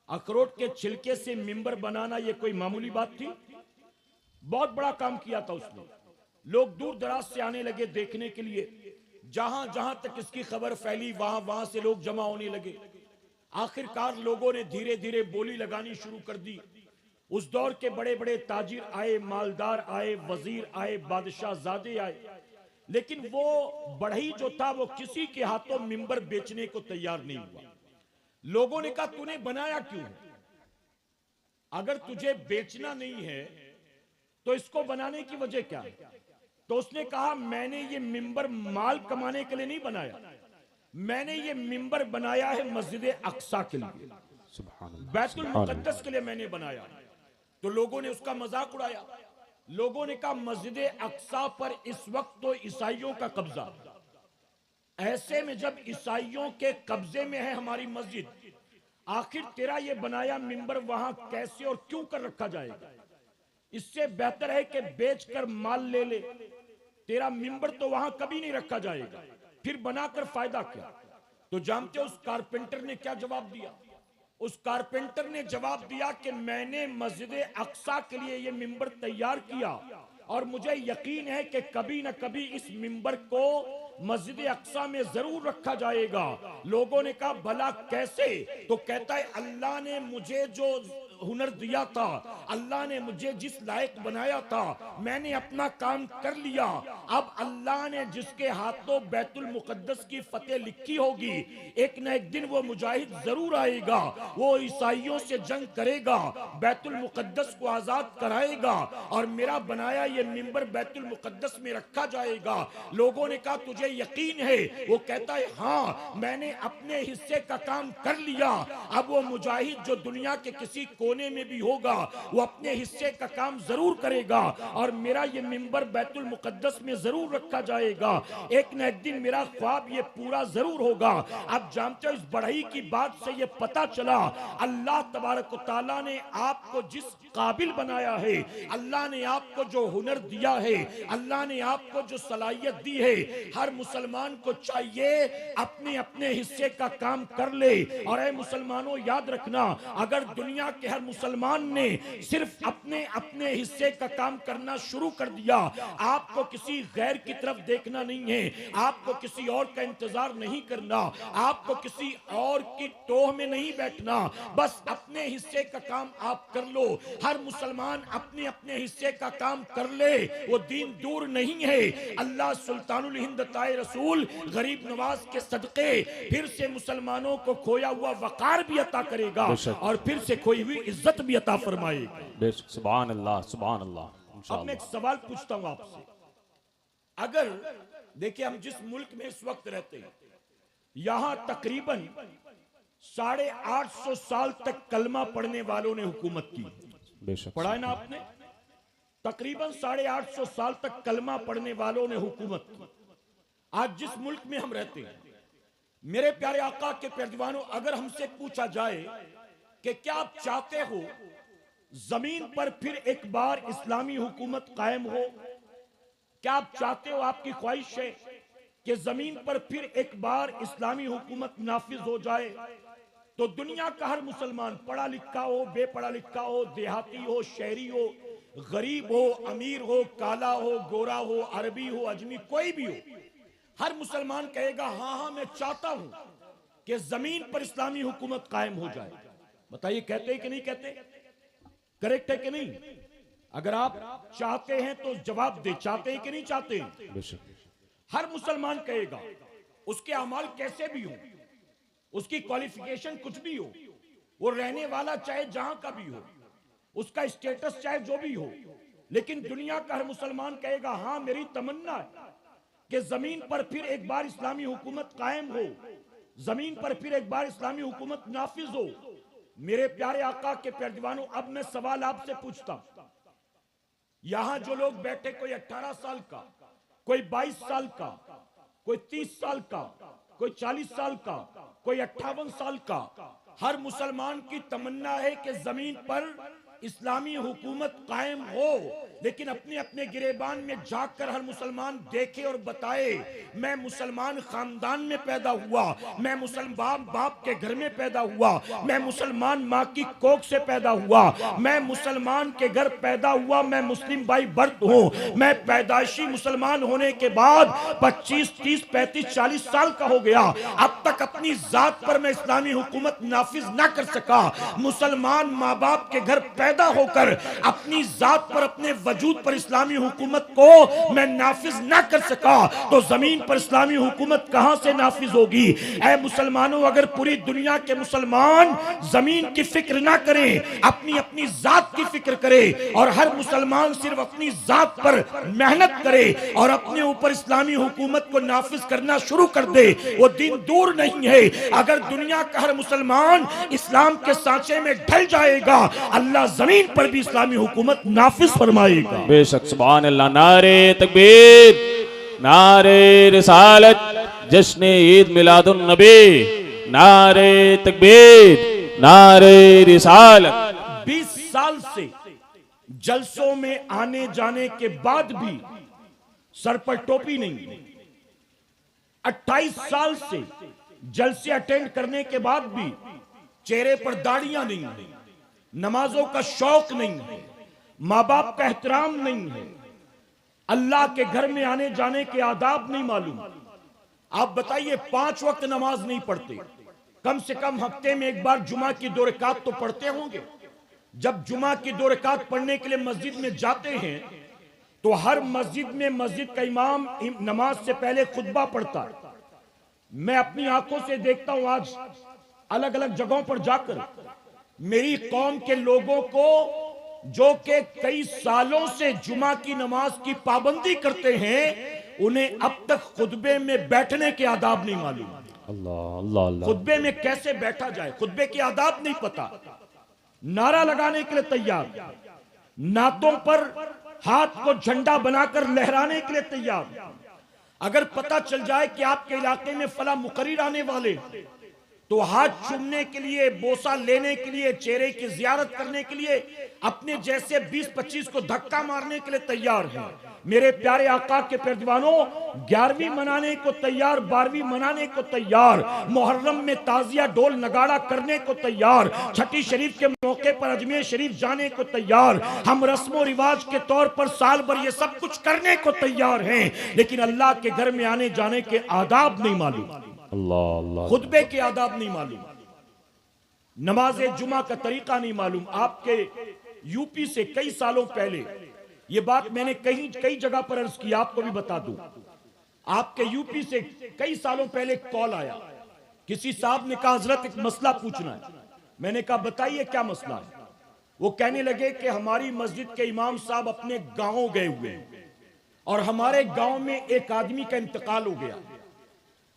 अखरोट के छिलके से मिंबर बनाना ये कोई मामूली बात थी? बहुत बड़ा काम किया था उसने। लोग दूर दराज से आने लगे देखने के लिए, जहां जहां तक इसकी खबर फैली वहां वहां से लोग जमा होने लगे। आखिरकार लोगों ने धीरे धीरे बोली लगानी शुरू कर दी। उस दौर के बड़े बड़े ताजिर आए, मालदार आए, वजीर आए, बादशाह ज़ादे आए, लेकिन वो बढ़ई जो था वो किसी के हाथों मिंबर बेचने को तैयार नहीं हुआ। लोगों ने कहा तूने बनाया क्यों? अगर तुझे बेचना नहीं है तो इसको बनाने की वजह क्या है? तो उसने कहा मैंने ये मिंबर माल कमाने के लिए नहीं बनाया, मैंने ये मिंबर बनाया है मस्जिद अक्सा के लिए, सुभान अल्लाह, बैतुल सुभान अल्लाह। मुकद्दस के लिए मैंने बनाया। तो लोगों ने उसका मजाक उड़ाया। लोगों ने कहा मस्जिद अक्सा पर इस वक्त तो ईसाइयों का कब्जा, ऐसे में जब ईसाइयों के कब्जे में है हमारी मस्जिद, आखिर तेरा ये बनाया मिंबर वहां कैसे और क्यों कर रखा जाएगा? इससे बेहतर है कि बेचकर माल ले ले, तेरा मिंबर तो वहां कभी नहीं रखा जाएगा, फिर बनाकर फायदा क्या? तो जानते हो उस कारपेंटर ने क्या जवाब दिया? उस कारपेंटर ने जवाब दिया कि मैंने मस्जिद अक्सा के लिए ये मिंबर तैयार किया और मुझे यकीन है कि कभी न कभी इस मिंबर को मस्जिद अक्सा में जरूर रखा जाएगा। लोगों ने कहा भला कैसे? तो कहता है अल्लाह ने मुझे जो हुनर दिया था, अल्लाह ने मुझे जिस लायक बनाया था, मैंने अपना काम कर लिया। अब अल्लाह ने जिसके हाथों बैतुल मुकद्दस की फतेह लिखी होगी, एक न एक दिन वो मुजाहिद जरूर आएगा, वो ईसाइयों से जंग करेगा, बैतुल मुकद्दस को आजाद कराएगा और मेरा बनाया ये मिंबर बैतुल मुकद्दस में रखा जाएगा। लोगों ने कहा तुझे यकीन है? वो कहता है हाँ, मैंने अपने हिस्से का काम कर लिया। अब वो मुजाहिद जो दुनिया के किसी कोने में भी होगा, वो अपने हिस्से का काम जरूर करेगा और मेरा ये मिंबर बैतुल मुकद्दस में जरूर रखा जाएगा। एक न एक दिन मेरा ख्वाब ये पूरा जरूर होगा। आप जानते हो इस बढ़ई की बात से ये पता चला अल्लाह तबारक व तआला ने आपको जिस काबिल बनाया है, अल्लाह ने आपको जो हुनर दिया है, अल्लाह ने आपको जो सलाहियत दी है, हर मुसलमान को चाहिए अपने अपने हिस्से का काम कर ले। और ऐ मुसलमानों याद रखना, अगर दुनिया के हर मुसलमान ने सिर्फ अपने अपने हिस्से का काम करना शुरू कर दिया, आपको किसी गैर की तरफ देखना नहीं है, आपको किसी और का इंतजार नहीं करना, आपको किसी और की टोह में नहीं बैठना, बस अपने हिस्से का काम आप कर लो। हर मुसलमान अपने अपने हिस्से का काम कर ले, वो दीन दूर नहीं है। अल्लाह सुल्तानुल हिंद ताए रसूल गरीब नवाज के सदके फिर से मुसलमानों को खोया हुआ वकार भी अता करेगा और फिर से खोई हुई इज्जत भी अता फरमाएगा। बेशक, सुभान अल्लाह, सुभान अल्लाह। अब मैं एक सवाल पूछता हूं आपसे, अगर देखिए हम जिस मुल्क में इस वक्त रहते हैं, यहां तकरीबन 850 साल तक कलमा पढ़ने वालों ने हुकूमत की। बेशक, पढ़ा है ना आपने? तकरीबन 850 साल तक कलमा पढ़ने वालों ने हुकूमत की। आज जिस मुल्क में हम रहते हैं, मेरे प्यारे आका के प्यारे दीवानों, अगर हमसे पूछा जाए कि क्या आप चाहते हो जमीन पर फिर एक बार इस्लामी हुकूमत कायम हो? क्या आप चाहते हो, आपकी ख्वाहिश है कि जमीन पर फिर एक बार इस्लामी हुकूमत नाफिज हो जाए? तो दुनिया का हर मुसलमान, पढ़ा लिखा हो, बेपढ़ा लिखा हो, देहाती हो, शहरी हो, गरीब हो, अमीर हो, काला हो, गोरा हो, अरबी हो, अजमी, कोई भी हो, हर मुसलमान कहेगा हाँ हाँ मैं चाहता हूं कि जमीन पर इस्लामी हुकूमत कायम हो जाए। बताइए कहते हैं कि नहीं कहते? करेक्ट है कि नहीं? अगर आप चाहते हैं तो जवाब दे, चाहते हैं कि नहीं चाहते? बेशक, हर मुसलमान कहेगा, उसके अमाल कैसे भी हो, उसकी क्वालिफिकेशन कुछ भी हो, वो रहने वाला चाहे जहां का भी हो, उसका स्टेटस चाहे जो भी हो, लेकिन दुनिया का हर मुसलमान कहेगा हाँ मेरी तमन्ना है कि जमीन पर फिर एक बार इस्लामी हुकूमत कायम हो, जमीन पर फिर एक बार इस्लामी हुकूमत नाफिज हो। मेरे प्यारे आका के प्यारे दीवानों, अब मैं सवाल आपसे पूछता हूं, यहां जो लोग बैठे, कोई 18 साल का, कोई 22 साल का, कोई 30 साल का, कोई 40 साल का, कोई 58 साल का, हर मुसलमान की तमन्ना है कि जमीन पर इस्लामी हुकूमत कायम हो, लेकिन अपने अपने गिरेबान में जाकर हर मुसलमान देखे और बताए मैं मुसलमान खानदान में पैदा हुआ, मैं मुसलमान बाप के घर में पैदा हुआ, मैं मुसलमान माँ की कोख से पैदा हुआ, मैं मुसलमान के घर पैदा हुआ, मैं मुस्लिम बाई बर्थ हूँ, मैं पैदाइशी मुसलमान होने के बाद 25, 30, 35, 40 साल का हो गया, अब तक अपनी जात पर मैं इस्लामी हुकूमत नाफिज ना कर सका। मुसलमान माँ बाप के घर पैदा होकर अपनी जात पर, अपने वजूद पर इस्लामी हुकूमत को मैं नाफिज ना कर सका तो जमीन पर इस्लामी हुकूमत कहां से नाफिज होगी। ऐ मुसलमानों, अगर पूरी दुनिया के मुसलमान जमीन की फिक्र ना करें, अपनी अपनी जात की फिक्र करे और हर मुसलमान सिर्फ अपनी जात पर मेहनत करे और अपने ऊपर इस्लामी हुकूमत को नाफिज करना शुरू कर दे, वो दिन दूर नहीं है। अगर दुनिया का हर मुसलमान इस्लाम के सांचे में ढल जाएगा, अल्लाह जमीन पर भी इस्लामी हुकूमत नाफिज फरमाएगा। बेशक सुभान अल्लाह। नारे तकबीर, नारे रिसालत, जश्न ईद मिलादुन नबी, नारे तकबीर, नारे रिसालत। 20 साल से जलसों में आने जाने के बाद भी सर पर टोपी नहीं, 28 साल से जलसे अटेंड करने के बाद भी चेहरे पर दाढ़ियां नहीं है, नमाजों का शौक नहीं है, माँ बाप का एहतराम नहीं है, अल्लाह के घर में आने जाने के आदाब नहीं मालूम। आप बताइए, 5 वक्त नमाज नहीं पढ़ते, कम से कम हफ्ते में एक बार जुमा की 2 रकात तो पढ़ते होंगे। जब जुमा की 2 रकात पढ़ने के लिए मस्जिद में जाते हैं तो हर मस्जिद में मस्जिद का इमाम नमाज से पहले खुतबा पढ़ता है। मैं अपनी आंखों से देखता हूं, आज अलग अलग जगहों पर जाकर मेरी कौम के लोगों को जो कि कई सालों से जुमा की नमाज की पाबंदी करते हैं, उन्हें अब तक खुतबे में बैठने के आदाब नहीं मालूम। अल्लाह अल्लाह अल्लाह। खुतबे में कैसे बैठा जाए, खुतबे के आदाब नहीं पता। नारा लगाने के लिए तैयार, नातों पर हाथ को झंडा बनाकर लहराने के लिए तैयार। अगर पता चल जाए कि आपके इलाके में फला मुकर्रिर आने वाले, तो हाथ चूमने के लिए, बोसा लेने के लिए, चेहरे की जियारत करने के लिए अपने जैसे 20-25 को धक्का मारने के लिए तैयार हैं। मेरे प्यारे आका के प्यारे दीवानों, 11वीं मनाने को तैयार, 12वीं मनाने को तैयार, मुहर्रम में ताजिया ढोल नगाड़ा करने को तैयार, छठी शरीफ के मौके पर अजमेर शरीफ जाने को तैयार। हम रस्मो रिवाज के तौर पर साल भर ये सब कुछ करने को तैयार हैं, लेकिन अल्लाह के घर में आने जाने के आदाब नहीं मालूम, अल्लाह अल्लाह। खुतबे के आदाब नहीं मालूम, नमाज जुमा का तरीका नहीं मालूम। आपके यूपी से कई सालों पहले, ये बात मैंने कई जगह पर अर्ज की, आपको भी बता दूं, आपके यूपी से कई सालों पहले कॉल आया, किसी साहब ने कहा हजरत एक मसला पूछना है। मैंने कहा बताइए क्या मसला है। वो कहने लगे कि हमारी मस्जिद के इमाम साहब अपने गांव गए हुए हैं और हमारे गांव में एक आदमी का इंतकाल हो गया,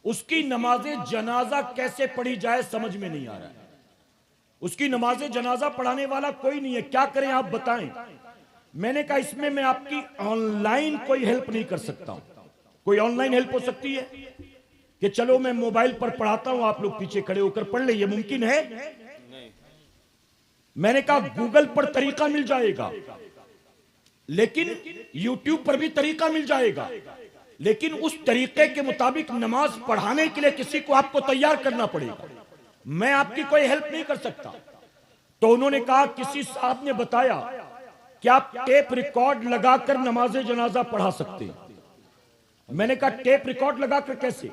उसकी नमाजे जनाजा कैसे पढ़ी जाए समझ में नहीं आ रहा है। उसकी नमाजे जनाजा पढ़ाने वाला कोई नहीं है, क्या करें आप बताएं। मैंने कहा इसमें मैं आपकी ऑनलाइन कोई हेल्प नहीं कर सकता हूं। कोई ऑनलाइन हेल्प हो सकती है कि चलो मैं मोबाइल पर पढ़ाता हूं, आप लोग पीछे खड़े होकर पढ़ ले, ये मुमकिन है? मैंने कहा गूगल पर तरीका मिल जाएगा, लेकिन यूट्यूब पर भी तरीका मिल जाएगा, लेकिन उस तरीके के मुताबिक नमाज पढ़ाने के लिए किसी को आपको तैयार करना पड़ेगा। मैं आपकी कोई हेल्प नहीं कर सकता। तो उन्होंने कहा, किसी साहब ने बताया कि आप टेप रिकॉर्ड लगाकर नमाज जनाजा पढ़ा सकते हैं। मैंने कहा टेप रिकॉर्ड लगाकर कैसे?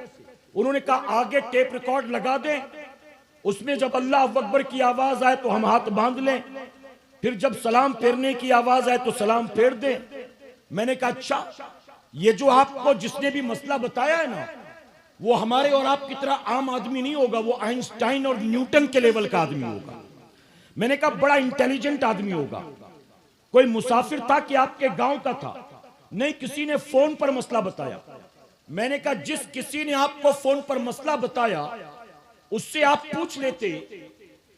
उन्होंने कहा आगे टेप रिकॉर्ड लगा दें, उसमें जब अल्लाह अकबर की आवाज आए तो हम हाथ बांध लें, फिर जब सलाम फेरने की आवाज आए तो सलाम फेर दें। मैंने कहा अच्छा, ये जो आपको जिसने भी मसला बताया है ना, वो हमारे और आप की तरह आम आदमी नहीं होगा, वो आइंस्टाइन और न्यूटन के लेवल का आदमी होगा। मैंने कहा बड़ा इंटेलिजेंट आदमी होगा। कोई मुसाफिर था कि आपके गांव का था? नहीं, किसी ने फोन पर मसला बताया। मैंने कहा जिस किसी ने आपको फोन पर मसला बताया उससे आप पूछ लेते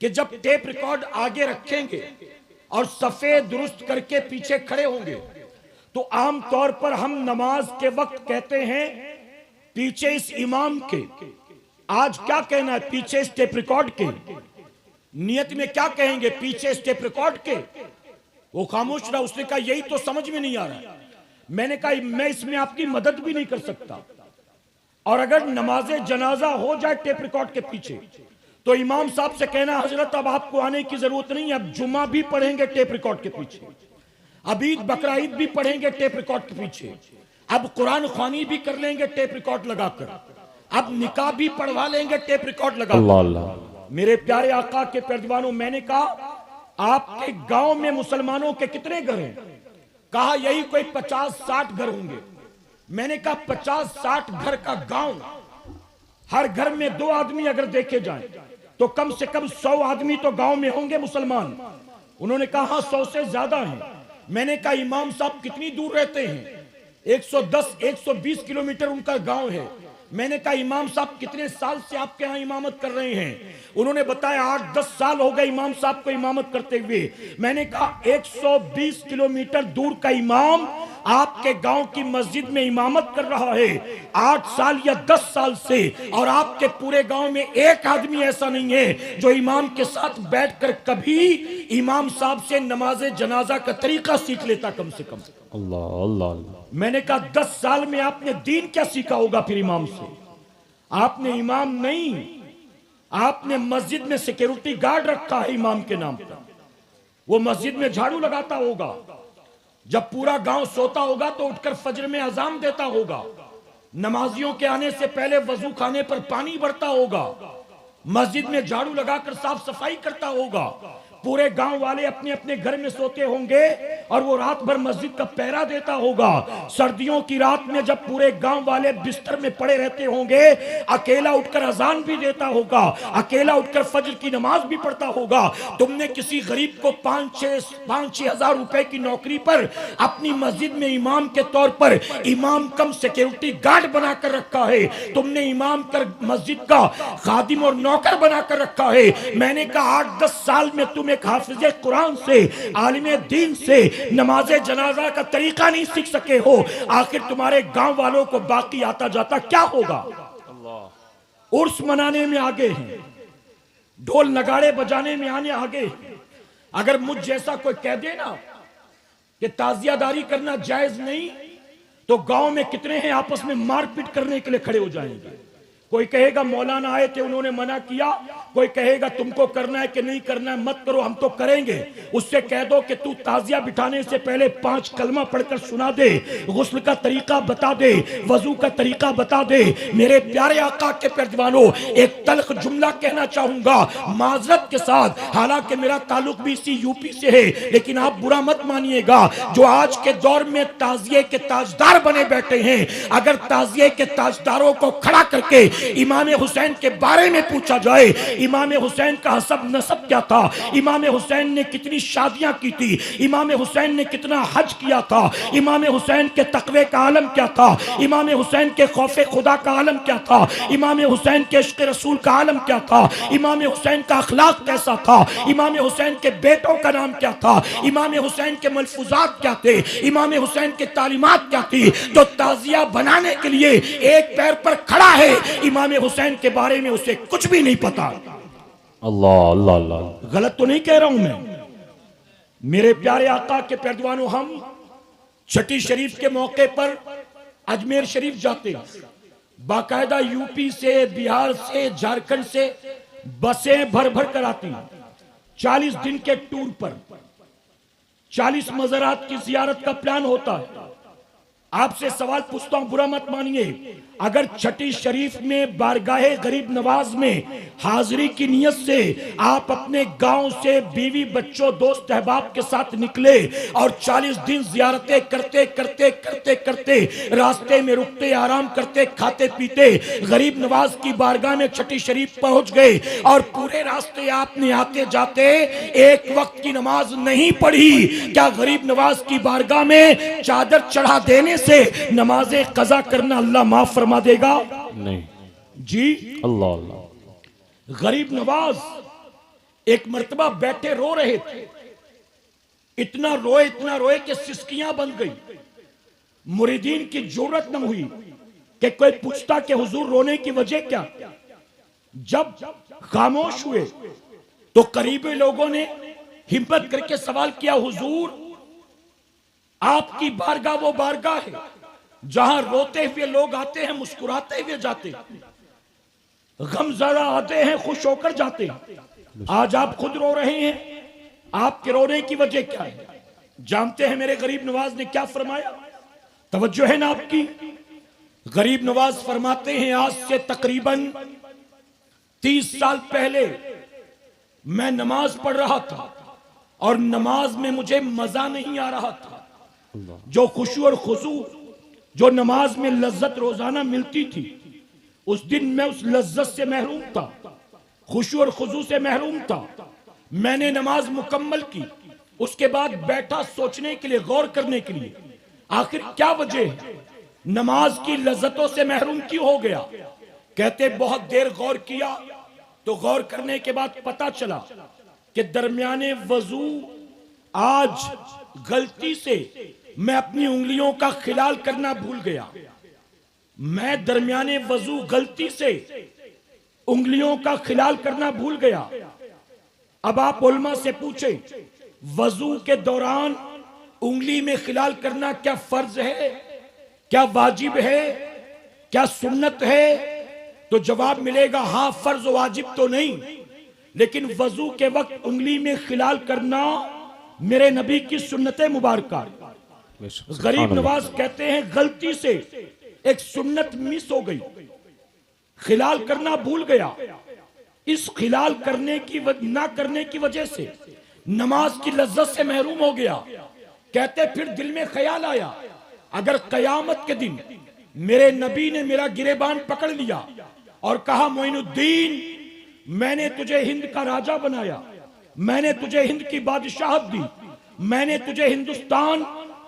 कि जब टेप रिकॉर्ड आगे रखेंगे और सफेद दुरुस्त करके पीछे खड़े होंगे तो आम तौर पर हम नमाज के वक्त कहते हैं पीछे इस इमाम के, आज क्या कहना है पीछे इस टेप रिकॉर्ड के, नियत में क्या कहेंगे पीछे इस टेप रिकॉर्ड के। वो खामोश रहा, उसने कहा यही तो समझ में नहीं आ रहा है। मैंने कहा मैं इसमें आपकी मदद भी नहीं कर सकता, और अगर नमाजे जनाजा हो जाए टेप रिकॉर्ड के पीछे तो इमाम साहब से कहना हजरत अब आपको आने की जरूरत नहीं है, अब जुमा भी पढ़ेंगे टेप रिकॉर्ड के पीछे, अब ईद बकरा ईद भी पढ़ेंगे टेप रिकॉर्ड के पीछे, अब कुरान ख्वानी भी कर लेंगे टेप रिकॉर्ड लगाकर, अब निकाह भी पढ़वा लेंगे टेप रिकॉर्ड लगाकर। मेरे प्यारे आका के प्यारे दीवानों, मैंने कहा आपके गांव में मुसलमानों के कितने घर हैं? कहा यही कोई 50-60 घर होंगे। मैंने कहा 50-60 घर का गांव, हर घर में 2 आदमी अगर देखे जाएं तो कम से कम 100 आदमी तो गांव में होंगे मुसलमान। उन्होंने कहा हाँ 100 से ज्यादा हैं। मैंने कहा इमाम साहब कितनी दूर रहते हैं? 110-120 किलोमीटर उनका गांव है। मैंने कहा इमाम साहब कितने साल से आपके यहाँ इमामत कर रहे हैं? उन्होंने बताया 8-10 साल हो गए इमाम साहब को इमामत करते हुए। मैंने कहा 120 किलोमीटर दूर का इमाम आपके गांव की मस्जिद में इमामत कर रहा है 8 साल या 10 साल से, और आपके पूरे गांव में एक आदमी ऐसा नहीं है जो इमाम के साथ बैठकर कभी इमाम साहब से नमाज जनाजा का तरीका सीख लेता कम से कम। अल्लाह अल्लाह अल्लाह। मैंने कहा 10 साल में आपने दीन क्या सीखा होगा फिर इमाम से? आपने इमाम नहीं, आपने मस्जिद में सिक्योरिटी गार्ड रखा है इमाम के नाम पर। वो मस्जिद में झाड़ू लगाता होगा, जब पूरा गांव सोता होगा तो उठकर फजर में अजान देता होगा, नमाजियों के आने से पहले वजू खाने पर पानी भरता होगा, मस्जिद में झाड़ू लगाकर साफ सफाई करता होगा। पूरे गांव वाले अपने अपने घर में सोते होंगे और वो रात भर मस्जिद का पहरा देता होगा। सर्दियों की रात में जब पूरे गांव वाले बिस्तर में पड़े रहते होंगे, अकेला उठकर अजान भी देता होगा, अकेला उठकर फजर की नमाज भी पढ़ता होगा। तुमने किसी गरीब को 5-6 हजार रुपए की नौकरी पर अपनी मस्जिद में इमाम के तौर पर इमाम कम सिक्योरिटी गार्ड बनाकर रखा है। तुमने इमाम कर मस्जिद का खादिम और नौकर बनाकर रखा है। मैंने कहा 8-10 साल में तुम एक हाफिज़े कुरान से, आलिमे दीन से नमाजे जनाजा का तरीका नहीं सीख सके हो, आखिर तुम्हारे गांव वालों को बाकी आता जाता क्या होगा? उर्स मनाने में आगे हैं, ढोल नगाड़े बजाने में आगे हैं। अगर मुझ जैसा कोई कह दे ना कि ताजियादारी करना जायज नहीं, तो गांव में कितने हैं आपस में मारपीट करने के लिए खड़े हो जाएंगे। कोई कहेगा मौलाना आए थे उन्होंने मना किया, कोई कहेगा तुमको करना है कि नहीं करना है, मत करो हम तो करेंगे। उससे कह दो कि तू ताजिया बिठाने से पहले 5 कलमा पढ़कर सुना दे, गुस्ल का तरीका बता दे, वजू का तरीका बता दे। मेरे प्यारे आका के पैरजवानों, एक तल्ख जुमला कहना चाहूंगा माजरत के साथ, हालांकि मेरा ताल्लुक भी इसी यूपी से है, लेकिन आप बुरा मत मानिएगा। जो आज के दौर में ताजिए के ताजदार बने बैठे हैं, अगर ताजिए के ताजदारों को खड़ा करके इमाम हुसैन के बारे में पूछा जाए, इमाम हुसैन का हसब नसब क्या था, इमाम हुसैन ने कितनी शादियां की थी, इमाम हुसैन ने कितना हज किया था, इमाम हुसैन के तकवे का आलम क्या था, इमाम हुसैन के खौफे खुदा का आलम क्या था, इमाम हुसैन के इश्क़ रसूल का आलम क्या था, इमाम हुसैन का अखलाक कैसा था, इमाम हुसैन के बेटों का नाम क्या था, इमाम हुसैन के मलफूजात क्या थे, इमाम हुसैन के तालीमात क्या थी। तो ताजिया बनाने के लिए एक पैर पर खड़ा है, इमाम हुसैन के बारे में उसे कुछ भी नहीं पता। अल्लाह अल्लाह अल्लाह। गलत तो नहीं कह रहा हूं मैं। मेरे प्यारे आका के पैरजवानों, हम छठी शरीफ के मौके पर अजमेर शरीफ जाते हैं, बाकायदा यूपी से, बिहार से, झारखंड से बसें भर भर कर आती हैं। 40 दिन के टूर पर 40 मज़ारात की जियारत का प्लान होता है। आपसे सवाल पूछता हूं, बुरा मत मानिए, अगर छठी शरीफ में बारगाहे गरीब नवाज में हाजिरी की नियत से आप अपने गांव से बीवी बच्चों दोस्त अहबाब के साथ निकले और 40 दिन जियारतें करते करते करते करते रास्ते में रुकते, आराम करते, खाते पीते गरीब नवाज की बारगाह में छठी शरीफ पहुंच गए और पूरे रास्ते आपने आते जाते एक वक्त की नमाज नहीं पढ़ी, क्या गरीब नवाज की बारगाह में चादर चढ़ा देने से नमाज़े कज़ा करना अल्लाह माफ फरमा देगा? नहीं जी। अल्लाह अल्लाह। गरीब नवाज एक मर्तबा बैठे रो रहे थे, इतना रोए कि सिसकियां बन गई। मुरीदीन की जरूरत न हुई कि कोई पूछता कि हुजूर रोने की वजह क्या। जब खामोश हुए तो करीबी लोगों ने हिम्मत करके सवाल किया, हुजूर आपकी बारगाह वो बारगाह है जहां रोते हुए लोग आते हैं, मुस्कुराते हुए जाते हैं, गमज़दा आते हैं, खुश होकर जाते हैं। आज आप खुद रो रहे हैं, आपके रोने की वजह क्या है? जानते हैं मेरे गरीब नवाज ने क्या फरमाया? तवज्जो है ना आपकी? गरीब नवाज फरमाते हैं, आज से तकरीबन 30 साल पहले मैं नमाज पढ़ रहा था और नमाज में मुझे मजा नहीं आ रहा था। जो खुशू और खुशू जो नमाज में लज्जत रोजाना मिलती थी, उस दिन मैं उस लज्जत से महरूम था, खुशू और खुशू से महरूम था। मैंने नमाज मुकम्मल की, उसके बाद बैठा सोचने के लिए, गौर करने के लिए, आखिर क्या वजह है, नमाज की लज्जतों से महरूम क्यों हो गया। कहते बहुत देर गौर किया तो गौर करने के बाद पता चला कि दरमियाने वजू आज गलती से मैं अपनी उंगलियों का खिलाल करना भूल गया। मैं दरमियाने वजू गलती से उंगलियों का खिलाल करना भूल गया। अब आप उलमा से पूछे, वजू के दौरान उंगली में खिलाल करना क्या फर्ज है, क्या वाजिब है, क्या सुन्नत है? तो जवाब मिलेगा हाँ, फर्ज वाजिब तो नहीं, लेकिन वजू के वक्त उंगली में खिलाल करना मेरे नबी की सुन्नत मुबारका। गरीब नवाज कहते हैं गलती से एक सुन्नत मिस हो गई, खिलाल करना भूल गया। इस खिलाल करने की ना करने की वजह से नमाज की लज्जत से महरूम हो गया। कहते फिर दिल में ख्याल आया, अगर कयामत के दिन मेरे नबी ने मेरा गिरेबान पकड़ लिया और कहा मोइनुद्दीन, मैंने तुझे हिंद का राजा बनाया, मैंने तुझे हिंद की बादशाहत दी, मैंने तुझे हिंदुस्तान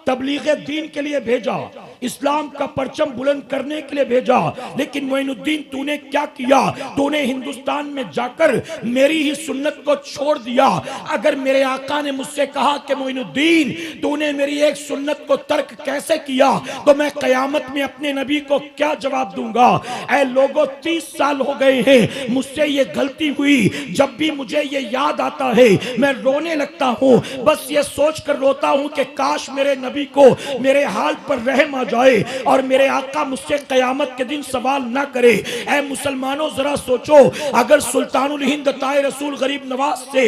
तबलीग दीन के लिए भेजा, इस्लाम का परचम बुलंद करने के लिए भेजा, लेकिन मोइनुद्दीन तूने क्या किया? तूने हिंदुस्तान में जाकर मेरी ही सुन्नत को छोड़ दिया। अगर मेरे आका ने मुझसे कहा कि मोइनुद्दीन तूने मेरी एक सुन्नत को तर्क कैसे किया, तो मैं कयामत में अपने नबी को क्या जवाब दूंगा? ऐ लोगों, 30 साल हो गए हैं मुझसे ये गलती हुई, जब भी मुझे ये याद आता है मैं रोने लगता हूँ। बस ये सोच कर रोता हूँ कि काश मेरे नबी को मेरे हाल पर रहम आ जाए और मेरे आका मुझसे कयामत के दिन सवाल ना करे। ऐ मुसलमानों, जरा सोचो, अगर सुल्तानुल हिंद ताए रसूल गरीब नवाज से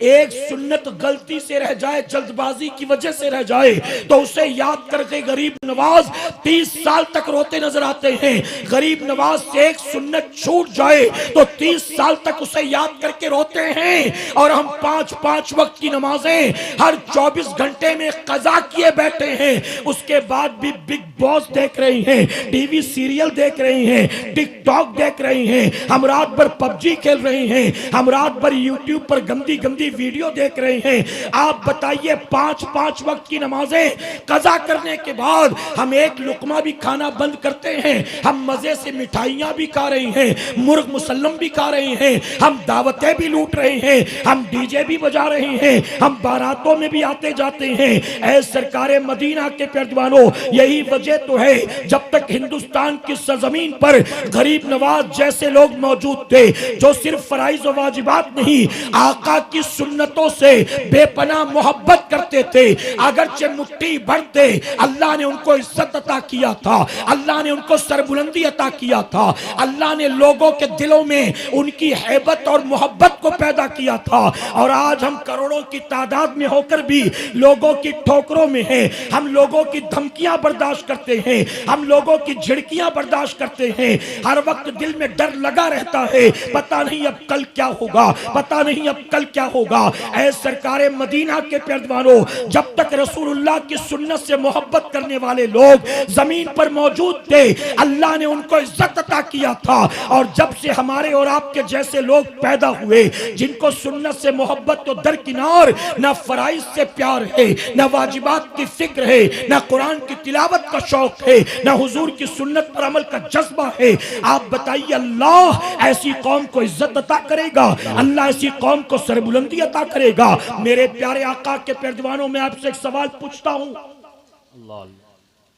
एक सुन्नत गलती से रह जाए, जल्दबाजी की वजह से रह जाए, तो उसे याद करके गरीब नवाज 30 साल तक रोते नजर आते हैं। गरीब नवाज से एक सुन्नत छूट जाए तो 30 साल तक उसे याद करके रोते हैं। और हम 5-5 वक्त की नमाजें हर 24 घंटे में कज़ा किए बैठे हैं, उसके बाद भी बिग बॉस देख रहे हैं, टीवी सीरियल देख रहे हैं, टिकटॉक देख रहे हैं, हम रात भर पबजी खेल रहे हैं, हम रात भर यूट्यूब पर गंदी गंदी वीडियो देख रहे हैं। आप बताइए, 5-5 वक्त की नमाजें कज़ा करने के बाद हम एक लुकमा भी खाना बंद करते हैं, हम मजे से मिठाइयां भी खा रहे हैं, मुर्ग मुसल्लम भी खा रहे हैं, हम दावतें भी लूट रहे हैं, हम डीजे भी बजा रहे हैं, हम बारातों में भी आते जाते हैं। ऐ सरकारे मदीना के प्यारदीवानों, यही वजह तो है, जब तक हिंदुस्तान की सरजमीन पर गरीब नवाज जैसे लोग मौजूद थे जो सिर्फ फराइज और वाजिबात नहीं, आका की सुन्नतों से बेपनाह मोहब्बत करते थे। अगरचे मुट्ठी भर थे, अल्लाह ने उनको इज्जत अता किया था, अल्लाह ने उनको सरबुलंदी अता किया था, अल्लाह ने लोगों के दिलों में उनकी हैबत और मोहब्बत को पैदा किया था। और आज हम करोड़ों की तादाद में होकर भी लोगों की ठोकरों में हैं, हम लोगों की धमकियां बर्दाश्त करते हैं, हम लोगों की झिड़कियां बर्दाश्त करते हैं, हर वक्त दिल में डर लगा रहता है, पता नहीं अब कल क्या होगा, पता नहीं अब कल क्या होगा। ऐ सरकारे मदीना के प्यारदीवानों, जब तक रसूलुल्लाह की सुन्नत से मोहब्बत करने वाले लोग जमीन पर मौजूद थे, अल्लाह ने उनको इज्जत अता किया था। और जब से हमारे और आपके जैसे लोग पैदा हुए जिनको सुन्नत से मोहब्बत तो दरकिनार, ना फराइज से प्यार है, ना वाजिबात की फिक्र है, ना कुरान की तिलावत का शौक है, ना हुजूर की सुन्नत पर अमल का जज्बा है, आप बताइए अल्लाह ऐसी कौम को इज्जत अता करेगा? अल्लाह ऐसी कौम को सरबुलंदी अता करेगा? मेरे प्यारे आका के प्यारदीवानों, मैं आपसे एक सवाल पूछता हूं,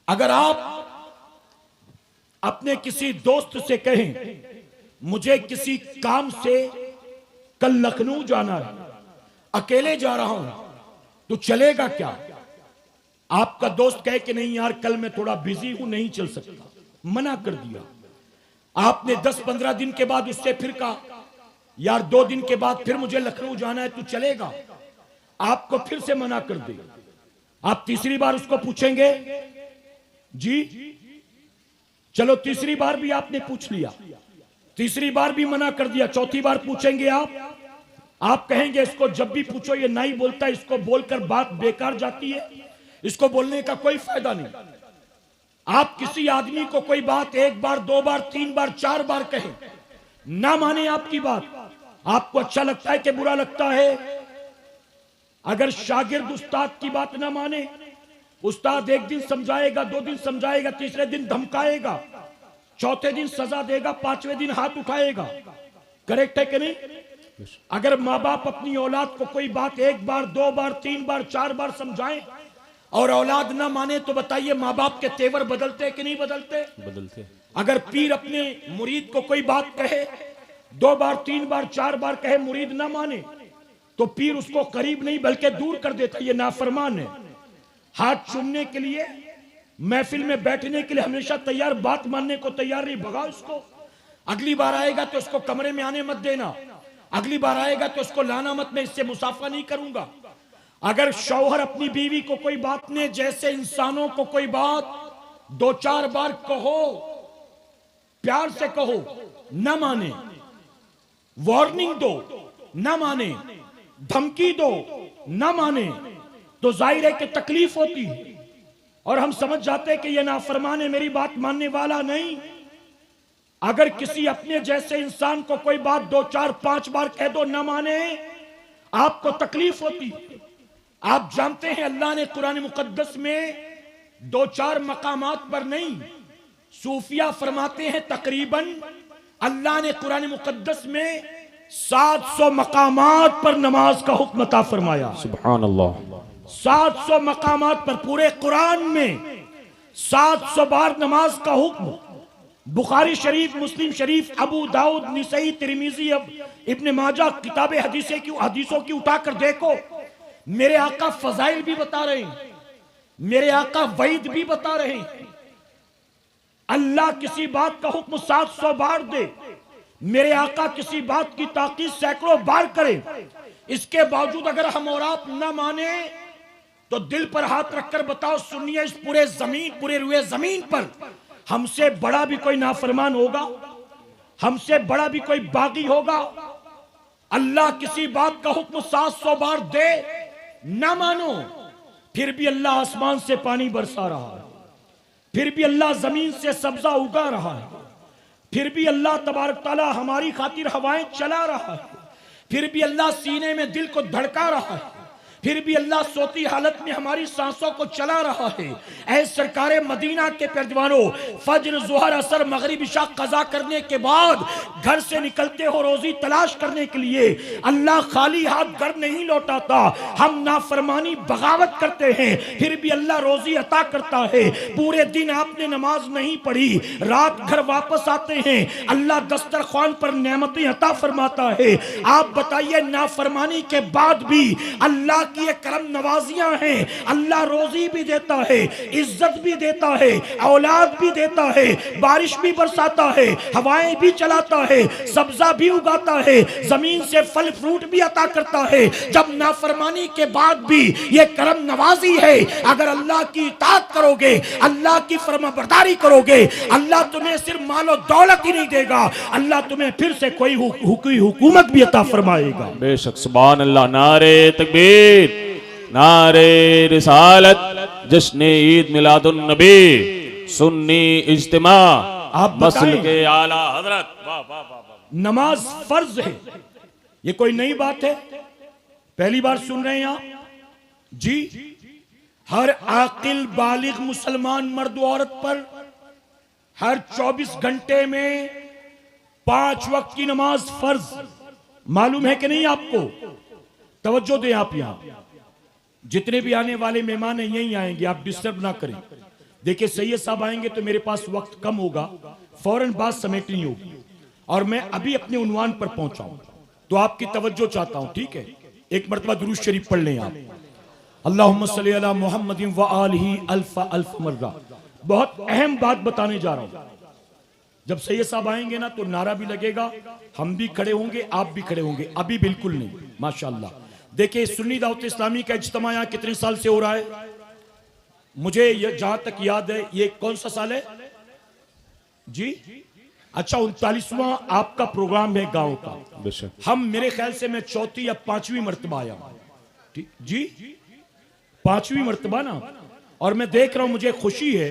अगर आप अपने किसी दोस्त से कहें मुझे किसी काम से कल लखनऊ जाना है, अकेले जा रहा हूं, तो चलेगा क्या? आपका दोस्त कहे कि नहीं यार कल मैं थोड़ा बिजी हूं, नहीं चल सकता, मना कर दिया। आपने 10-15 दिन के बाद उससे फिर कहा यार 2 दिन के बाद फिर मुझे लखनऊ जाना है, तू चलेगा? आपको फिर से मना कर दे, आप तीसरी बार उसको पूछेंगे जी? चलो तीसरी बार भी आपने पूछ लिया, तीसरी बार भी मना कर दिया, चौथी बार पूछेंगे आप कहेंगे इसको जब भी पूछो ये नहीं बोलता, इसको बोलकर बात बेकार जाती है। इसको बोलने का कोई फायदा नहीं। आप किसी आदमी को कोई बात एक बार, दो बार, तीन बार, चार बार कहें, ना माने आपकी बात, आपको अच्छा लगता है कि बुरा लगता है? अगर शागिर्द उस्ताद की बात ना माने, उस्ताद एक दिन समझाएगा, दो दिन समझाएगा, तीसरे दिन धमकाएगा, चौथे दिन सजा देगा, पांचवें दिन हाथ उठाएगा। करेक्ट है कि नहीं? अगर माँ बाप अपनी औलाद को कोई बात एक बार, दो बार, तीन बार, चार बार समझाएं और औलाद ना माने, तो बताइए माँ बाप के तेवर बदलते कि नहीं बदलते? बदलते। अगर पीर अपने मुरीद को कोई बात कहे, दो बार, तीन बार, चार बार कहे, मुरीद ना माने, तो पीर उसको करीब नहीं बल्कि दूर कर देता। ये नाफरमान है। हाथ चूमने के लिए, महफिल में बैठने के लिए हमेशा तैयार, बात मानने को तैयार नहीं, भगाओ उसको। अगली बार आएगा तो उसको कमरे में आने मत देना, अगली बार आएगा तो उसको लाना मत, मैं इससे मुसाफा नहीं करूंगा। अगर शौहर अपनी बीवी को कोई बात ने, जैसे इंसानों को कोई बात दो चार बार कहो, प्यार से कहो, न माने, वार्निंग दो, न माने, धमकी दो, न माने, तो जाहिर है कि तकलीफ होती है और हम समझ जाते हैं कि यह नाफरमान है, मेरी बात मानने वाला नहीं। अगर किसी अपने जैसे इंसान को कोई बात दो चार पांच बार कह दो, न माने, आपको तकलीफ होती है। आप जानते हैं अल्लाह ने कुरान मुकद्दस में दो चार मकामात पर नहीं, सूफिया फरमाते हैं तकरीबन अल्लाह ने कुरान मुकद्दस में 700 मकामात पर नमाज का हुक्म अता फरमाया। सुभान अल्लाह। 700 मकामात पर पूरे कुरान में 700 बार नमाज का हुक्म। बुखारी शरीफ, मुस्लिम शरीफ, अबू दाऊद, निसई, तिरमिजी, इब्ने माजा, किताबे हदीसों की उठाकर देखो। मेरे आका फजाइल भी बता रहे हैं, मेरे आका वईद भी बता रहे हैं। अल्लाह किसी बात का हुक्म 700 बार दे, मेरे आका किसी बात की ताकीद सैकड़ों बार करे, इसके बावजूद अगर हम और आप न माने तो दिल पर हाथ रखकर बताओ, सुनिए, इस पूरे रुए जमीन पर हमसे बड़ा भी कोई नाफरमान होगा? हमसे बड़ा भी कोई बागी होगा? अल्लाह किसी बात का हुक्म 700 बार दे, ना मानो, फिर भी अल्लाह आसमान से पानी बरसा रहा है, फिर भी अल्लाह जमीन से सब्जा उगा रहा है, फिर भी अल्लाह तबारक ताला हमारी खातिर हवाएं चला रहा है, फिर भी अल्लाह सीने में दिल को धड़का रहा है, फिर भी अल्लाह सोती हालत में हमारी सांसों को चला रहा है। ऐ सरकारे मदीना के पैरजवानों, फज्र, ज़ुहर, असर, मगरिब, इशा कज़ा करने के बाद घर से निकलते हो रोजी तलाश करने के लिए, अल्लाह खाली हाथ घर नहीं लौटाता। हम नाफरमानी बगावत करते हैं, फिर भी अल्लाह रोजी अता करता है। पूरे दिन आपने नमाज नहीं पढ़ी, रात घर वापस आते हैं, अल्लाह दस्तरख्वान पर नेमतें अता फरमाता है। आप बताइए, नाफरमानी के बाद भी अल्लाह की ये करम नवाजियां हैं। अल्लाह रोजी भी देता है, इज्जत भी देता है, औलाद भी देता है, बारिश भी बरसाता है, हवाएं भी चलाता है, सब्जा भी उगाता है, जमीन से फल फ्रूट भी अता करता है। जब नाफरमानी के बाद भी ये करम नवाजी है, अगर अल्लाह की इताअत करोगे, अल्लाह की फरमाबरदारी करोगे, अल्लाह तुम्हें सिर्फ मालो दौलत ही नहीं देगा, अल्लाह तुम्हें फिर से कोई हुकूमत भी अता फरमाएगा। बेशक। सुभान अल्लाह। नारे तकबीर, नारे रिसालत, जश्न ईद मिलादुन नबी, सुन्नी इज्तिमा, आप मसल बताएं, के आला हजरत। वाह वाह वाह। नमाज फर्ज है, ये कोई नई बात है? पहली बार सुन रहे हैं आप जी? हर आकिल बालिग मुसलमान मर्द औरत पर हर 24 घंटे में 5 वक्त की नमाज फर्ज। मालूम है कि नहीं आपको? तवज्जो दें आप। यहां जितने भी आने वाले मेहमान हैं यहीं आएंगे, आप डिस्टर्ब ना करें। देखिए, सैयद साहब आएंगे तो मेरे पास वक्त कम होगा, फौरन बात समेटनी होगी और मैं अभी अपने उन्वान पर पहुंचाऊं, तो आपकी तवज्जो चाहता हूं, ठीक है? एक मरतबा दुरूद शरीफ पढ़ लें आप। अल्लाहुम्मा सल्ली अला मुहम्मदिन व आलिही अल्फ अल्फ मर्रा। बहुत अहम बात बताने जा रहा हूं। जब सैयद साहब आएंगे ना तो नारा भी लगेगा, हम भी खड़े होंगे, आप भी खड़े होंगे। अभी बिल्कुल नहीं, माशाअल्लाह। देखिए, सुन्नी दावत इस्लामी का इज्तिमा यहाँ कितने साल से हो रहा है? मुझे जहां तक याद है, ये कौन सा साल है जी? अच्छा, 39वां आपका प्रोग्राम है गांव का। हम, मेरे ख्याल से मैं 4थी या 5वीं मर्तबा आया हूं, ठीक जी? 5वीं मर्तबा ना। और मैं देख रहा हूं, मुझे खुशी है,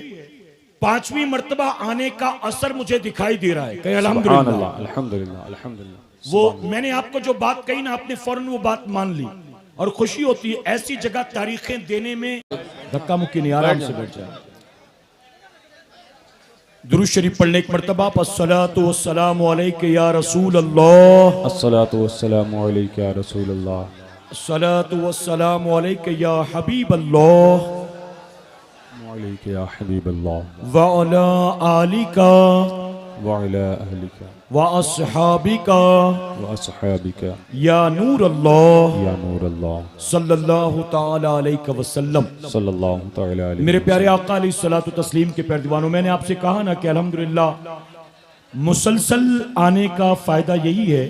5वीं मर्तबा आने का असर मुझे दिखाई दे रहा है। कहीं अल्हम्दुलिल्लाह। अल्हम्दुलिल्लाह अल्हम्दुलिल्लाह। वो मैंने आपको जो बात कही ना, आपने फौरन वो बात मान ली और खुशी होती है। ऐसी जगह तारीखें देने में धक्का मुक्की नहीं, आराम से बैठ जाए। दुरूद शरीफ पढ़ने एक मर्तबा। अस्सलातु वस्सलामु अलैका या रसूल अल्लाह, अस्सलातु वस्सलामु अलैका या रसूल अल्लाह, अस्सलातु वस्सलामु अलैका या हबीब अल्लाह, अलैका या हबीब अल्लाह, व अला आलिका व अला अहलिका व अस्हाबिका व अस्हाबिका या नूर अल्लाह या नूर अल्लाह, सल्लल्लाहु ताला अलैहि वसल्लम। सल्लल्लाहु तआला अलैहि। मेरे प्यारे आका अलैहिस्सलातु तस्लीम के प्यारे दीवानों, मैंने आपसे कहा ना कि अल्हम्दुलिल्लाह मुसलसल आने का फायदा यही है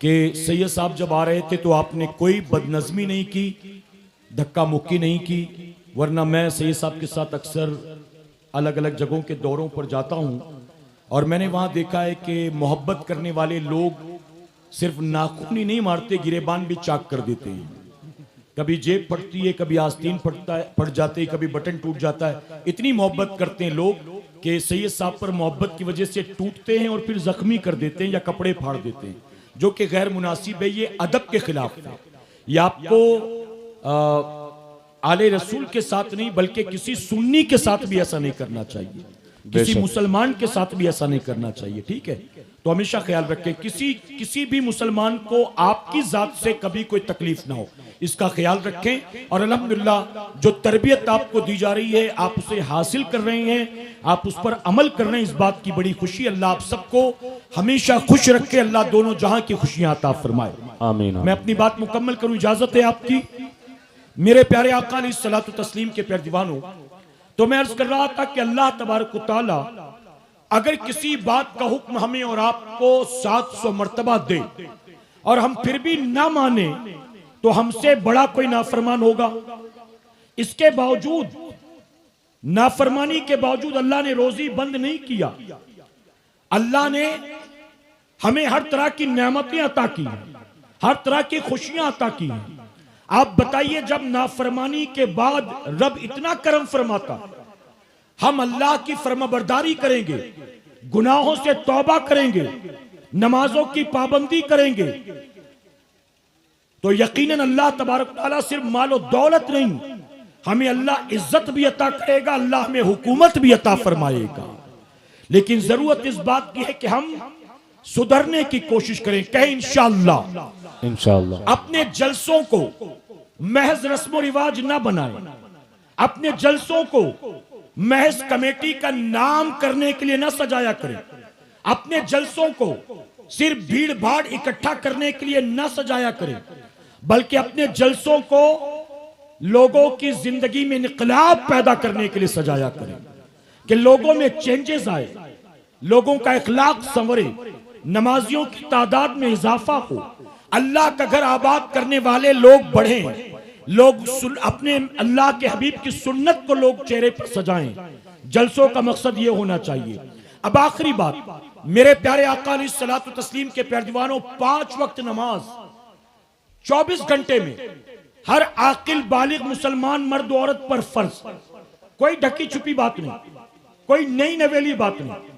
कि सैयद साहब जब आ रहे थे तो आपने कोई बदनज़मी नहीं की, धक्का मुक्की नहीं की। वरना मैं सैयद साहब के साथ अक्सर अलग अलग जगहों के दौरों पर जाता हूँ और मैंने वहाँ देखा है कि मोहब्बत करने वाले लोग सिर्फ नाखून ही नहीं मारते, गिरेबान भी चाक कर देते हैं। कभी जेब फटती है, कभी आस्तीन फट जाते हैं, कभी बटन टूट जाता है। इतनी मोहब्बत करते हैं लोग कि सैयद साहब पर मोहब्बत की वजह से टूटते हैं और फिर जख्मी कर देते हैं या कपड़े फाड़ देते हैं, जो कि गैर मुनासिब है। ये अदब के खिलाफ है। ये आपको आले रसूल के साथ नहीं बल्कि किसी सुन्नी के साथ भी ऐसा नहीं करना चाहिए, किसी मुसलमान के साथ भी ऐसा नहीं करना चाहिए। ठीक है, तो हमेशा ख्याल रखें किसी भी मुसलमान को आपकी जात से कभी कोई तकलीफ ना हो, इसका ख्याल रखें। और अल्हम्दुलिल्लाह जो तरबियत आपको दी जा रही है आप उसे हासिल कर रहे हैं, आप उस पर अमल कर रहे हैं, इस बात की बड़ी खुशी। अल्लाह आप सबको हमेशा खुश रखे, अल्लाह दोनों जहां की खुशियां अता फरमाए। आमीन। मैं अपनी बात मुकम्मल करूं, इजाजत है आपकी? मेरे प्यारे आका अलैहिस्सलातु तस्लीम के प्यारे दीवानों, तो मैं अर्ज कर रहा था कि अल्लाह तबारक व तआला अगर किसी बात का हुक्म हमें और आपको 700 मर्तबा दे और हम फिर भी ना माने तो हमसे बड़ा कोई नाफरमान होगा। इसके बावजूद, नाफरमानी के बावजूद अल्लाह ने रोजी बंद नहीं किया। अल्लाह ने हमें हर तरह की नेमतें अता की, हर तरह की खुशियां अता की। आप बताइए, जब नाफरमानी के बाद रब इतना करम फरमाता, हम अल्लाह की फरमाबरदारी करेंगे, गुनाहों से तौबा करेंगे, नमाजों की पाबंदी करेंगे, तो यकीनन अल्लाह तबारक तआला सिर्फ मालो दौलत नहीं, हमें अल्लाह इज्जत भी अता करेगा, अल्लाह हमें हुकूमत भी अता फरमाएगा। लेकिन जरूरत इस बात की है कि हम सुधरने की कोशिश करें। कहें इंशाअल्लाह। इंशाअल्लाह। अपने जलसों को महज रस्म रिवाज ना बनाएं, अपने जलसों को महज कमेटी का नाम करने के लिए ना सजाया करें, अपने जलसों को सिर्फ भीड़ भाड़ इकट्ठा करने के लिए ना सजाया करें, बल्कि अपने जलसों को लोगों की जिंदगी में इनकलाब पैदा करने के लिए सजाया करें, कि लोगों में चेंजेस आए, लोगों का इखलाक संवरे, नमाजियों की तादाद में इजाफा हो, अल्लाह का घर आबाद करने वाले लोग बढ़ें, लोग अपने अल्लाह के हबीब की सुन्नत को लोग चेहरे पर सजाएं। जलसों का मकसद ये होना चाहिए। अब आखिरी बात, मेरे प्यारे आका अलैहिस्सलातु तस्लीम के प्यारे दीवानों, 5 वक्त नमाज 24 घंटे में हर आकिल बालिग मुसलमान मर्द औरत पर फर्ज। कोई ढकी छुपी बात नहीं, कोई नई नवेली बात नहीं।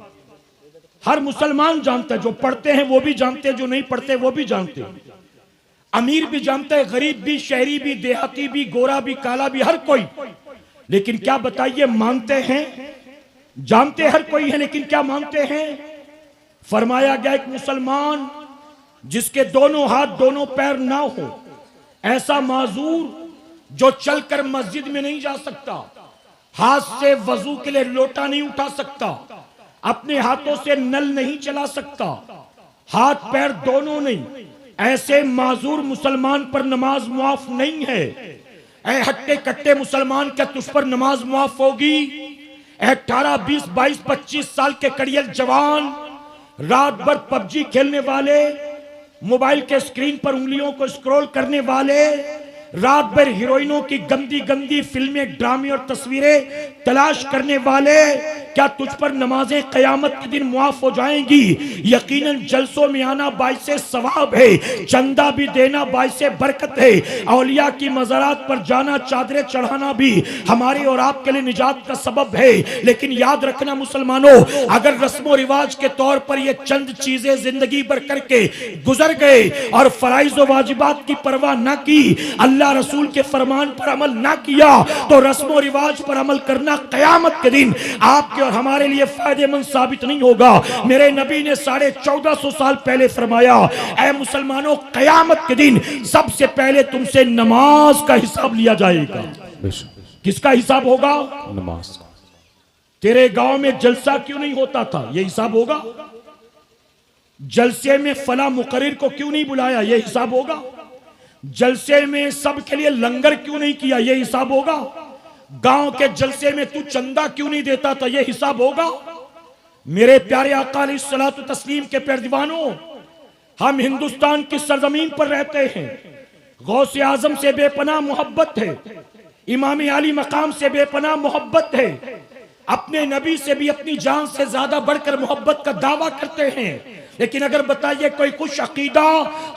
हर मुसलमान जानता है, जो पढ़ते हैं वो भी जानते हैं, जो नहीं पढ़ते वो भी जानते हैं, अमीर भी जानता है, गरीब भी, शहरी भी, देहाती भी, गोरा भी, काला भी, हर कोई। लेकिन क्या बताइए, मानते हैं? जानते हर कोई है, लेकिन क्या मानते हैं? फरमाया गया एक मुसलमान जिसके दोनों हाथ दोनों पैर ना हो, ऐसा माजूर जो चलकर मस्जिद में नहीं जा सकता, हाथ से वजू के लिए लोटा नहीं उठा सकता, अपने हाथों से नल नहीं चला सकता, हाथ पैर दोनों नहीं, ऐसे माजूर मुसलमान पर नमाज मुआफ नहीं है। ऐ हट्टे कट्टे मुसलमान, क्या तुझ पर नमाज मुआफ होगी? 18, 20, 22, 25 साल के कड़ियल जवान, रात भर पबजी खेलने वाले, मोबाइल के स्क्रीन पर उंगलियों को स्क्रॉल करने वाले, रात भर हीरोइनों की गंदी गंदी फिल्में, ड्रामे और तस्वीरें तलाश करने वाले, क्या तुझ पर नमाजें क़यामत के दिन मुआफ हो जाएंगी? यकीनन जलसों में आना बाइसे सवाब है, चंदा भी देना बाइसे बरकत है, औलिया की मज़ारात पर जाना, चादरें चढ़ाना भी हमारे और आपके लिए निजात का सबब है। लेकिन याद रखना मुसलमानों, अगर रस्मो रिवाज के तौर पर ये चंद चीजें जिंदगी भर करके गुजर गए और फराइज व वाजिबात की परवाह न की, अल्लाह रसूल के फरमान पर अमल ना किया, तो रस्मो रिवाज पर अमल करना क़यामत के दिन आपके और हमारे लिए फायदेमंद साबित नहीं होगा। मेरे नबी ने 1450 साल पहले फरमाया, ऐ मुसलमानों, क़यामत के दिन सबसे पहले तुमसे नमाज का हिसाब लिया जाएगा। किसका हिसाब होगा? नमाज। तेरे गांव में जलसा क्यों नहीं होता था? यह हिसाब होगा। जलसे में फला मुकर्रिर को क्यों नहीं बुलाया? यह हिसाब होगा। जलसे में सबके लिए लंगर क्यों नहीं किया? यह हिसाब होगा। गांव के जलसे में तू चंदा क्यों नहीं देता था? यह हिसाब होगा। मेरे प्यारे आका अलैहिस्सलातु तस्लीम के प्यारे दीवानों, हम हिंदुस्तान की सरजमीन पर रहते हैं। गौसे आजम से बेपनाह मोहब्बत है, इमाम आली मकाम से बेपनाह मोहब्बत है, अपने नबी से भी अपनी जान से ज्यादा बढ़कर मोहब्बत का दावा करते हैं। लेकिन अगर बताइए कोई खुश अकीदा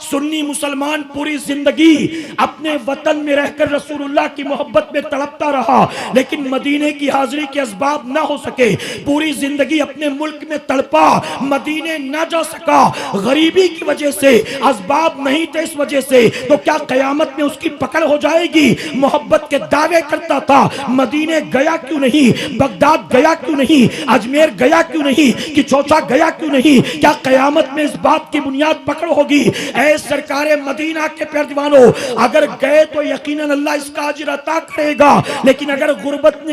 सुन्नी मुसलमान पूरी जिंदगी अपने वतन में रहकर रसूलुल्लाह की मोहब्बत में तड़पता रहा, लेकिन मदीने की हाजिरी के असबाब ना हो सके, पूरी जिंदगी अपने मुल्क में तड़पा, मदीने ना जा सका, गरीबी की वजह से, असबाब नहीं थे इस वजह से, तो क्या कयामत में उसकी पकड़ हो जाएगी? मोहब्बत के दावे करता था, मदीने गया क्यों नहीं, बगदाद गया क्यों नहीं, अजमेर गया क्यों नहीं, कि चौचा गया क्यों नहीं? क्या कयामत में इस बात की बुनियाद पकड़ होगी? ऐ सरकारे मदीना के प्यारे दीवानों, अगर गए तो यकीनन अल्लाह इसका अजर अता करेगा, लेकिन अगर गुर्बत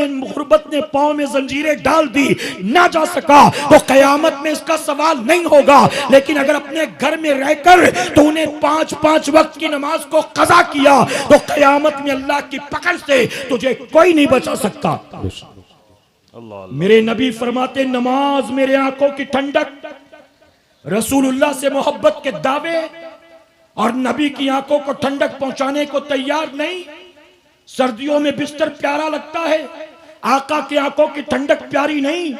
ने पांव में जंजीरें डाल दी, ना जा सका, तो कयामत में इसका सवाल नहीं होगा। लेकिन अगर अपने घर में रहकर तूने 5-5 वक्त की नमाज को कज़ा किया, तो कयामत में अल्लाह की पकड़ से तुझे कोई नहीं बचा सकता। मेरे नबी फरमाते, नमाज मेरे आंखों की ठंडक, रसूलुल्लाह से मोहब्बत के दावे और नबी की आंखों को ठंडक पहुंचाने को तैयार नहीं। सर्दियों में बिस्तर प्यारा लगता है, आका की आंखों की ठंडक प्यारी नहीं।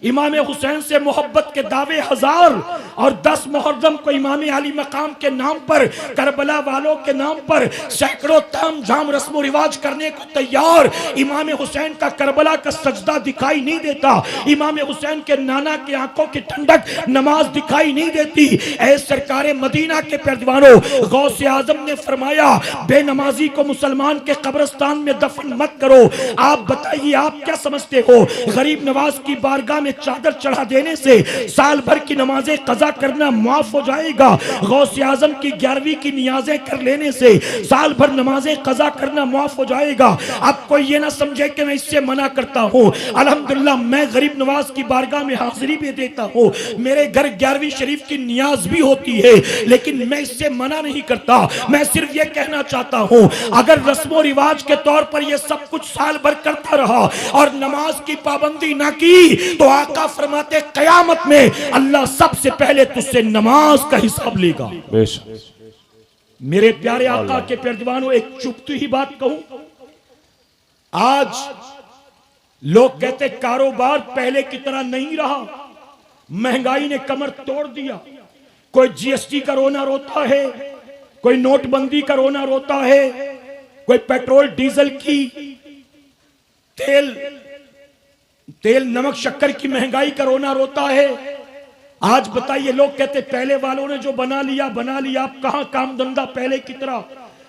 इमाम हुसैन से मोहब्बत के दावे 1000 और 10 मुहर्रम को इमाम अली मकाम के नाम पर, करबला वालों के नाम पर सैकड़ों ताम झाम रस्म रिवाज करने को तैयार। इमाम हुसैन का करबला का सजदा दिखाई नहीं देता, इमाम हुसैन के नाना की आंखों की ठंडक नमाज दिखाई नहीं देती। ऐ सरकारे मदीना के पैरदीवानों, गौसे आजम ने फरमाया, बेनमाजी को मुसलमान के कब्रिस्तान में दफन मत करो। आप बताइए, आप क्या समझते हो? गरीब नवाज की बारगाह में चादर चढ़ा देने से साल भर की नमाजें कज़ा करना मुआफ हो जाएगा? गौसे आजम की 11वीं की नियाजें कर लेने से साल भर नमाजें कज़ा करना मुआफ हो जाएगा? अब कोई ये ना समझे कि मैं इससे मना करता हूँ। अल्हम्दुलिल्लाह, मैं गरीब नवाज की बारगाह में हाजिरी भी देता हूँ, मेरे घर 11वीं शरीफ की नियाज भी होती है, लेकिन मैं इससे मना नहीं करता। मैं सिर्फ ये कहना चाहता हूँ, अगर रस्मो रिवाज के तौर पर यह सब कुछ साल भर करता रहा और नमाज की पाबंदी ना की, तो आका फरमाते कयामत में अल्लाह सबसे पहले तुझसे नमाज का हिसाब लेगा। मेरे प्यारे आका के प्यारे दीवानों, एक चुपती ही बात कहूं, आज लोग कहते कारोबार पहले की तरह नहीं रहा, महंगाई ने कमर तोड़ दिया। कोई जीएसटी का रोना रोता है, कोई नोटबंदी का रोना रोता है, कोई पेट्रोल डीजल की, तेल नमक शक्कर की महंगाई का रोना रोता है। आज बताइए, लोग कहते पहले वालों ने जो बना लिया, अब कहां काम धंधा पहले की तरह?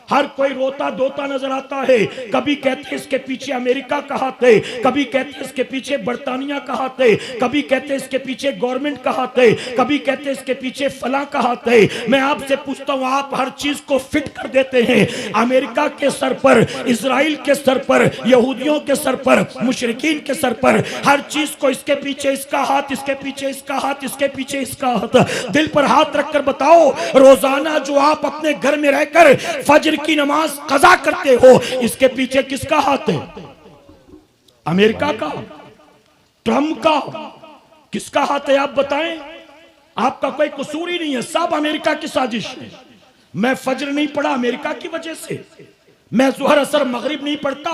हर कोई रोता धोता नजर आता है। कभी कहते हैं इसके पीछे अमेरिका का हाथ है, कभी कहते हैं इसके पीछे बर्तानिया का हाथ है, कभी कहते हैं इसके पीछे गवर्नमेंट का हाथ है, कभी कहते हैं इसके पीछे फला का हाथ है। मैं आपसे पूछता हूं, आप हर चीज को फिट कर देते हैं। अमेरिका के सर पर, इजराइल के सर पर, यहूदियों के सर पर, मुशरिकीन के सर पर, हर चीज को इसके पीछे इसका हाथ, इसके पीछे इसका हाथ, इसके पीछे इसका हाथ। दिल पर हाथ रखकर बताओ, रोजाना जो आप अपने घर में रहकर फजर की नमाज कज़ा करते हो, इसके पीछे किसका हाथ है? अमेरिका का, ट्रम्प का, किसका हाथ है? आप बताएं। आपका कोई कसूर ही नहीं है, सब अमेरिका की साजिश है। मैं फजर नहीं पढ़ा अमेरिका की वजह से, मैं ज़ोहर असर मगरिब नहीं पढ़ता,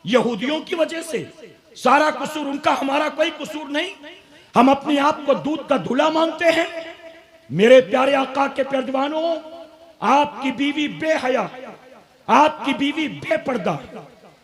यहूदियों की वजह से। सारा कसूर उनका, हमारा कोई कसूर नहीं। हम अपने आप को दूध का धुला मानते हैं। मेरे प्यारे आका के प्यारे दीवानों, आपकी बीवी बेहया, आपकी बीवी बेपर्दा,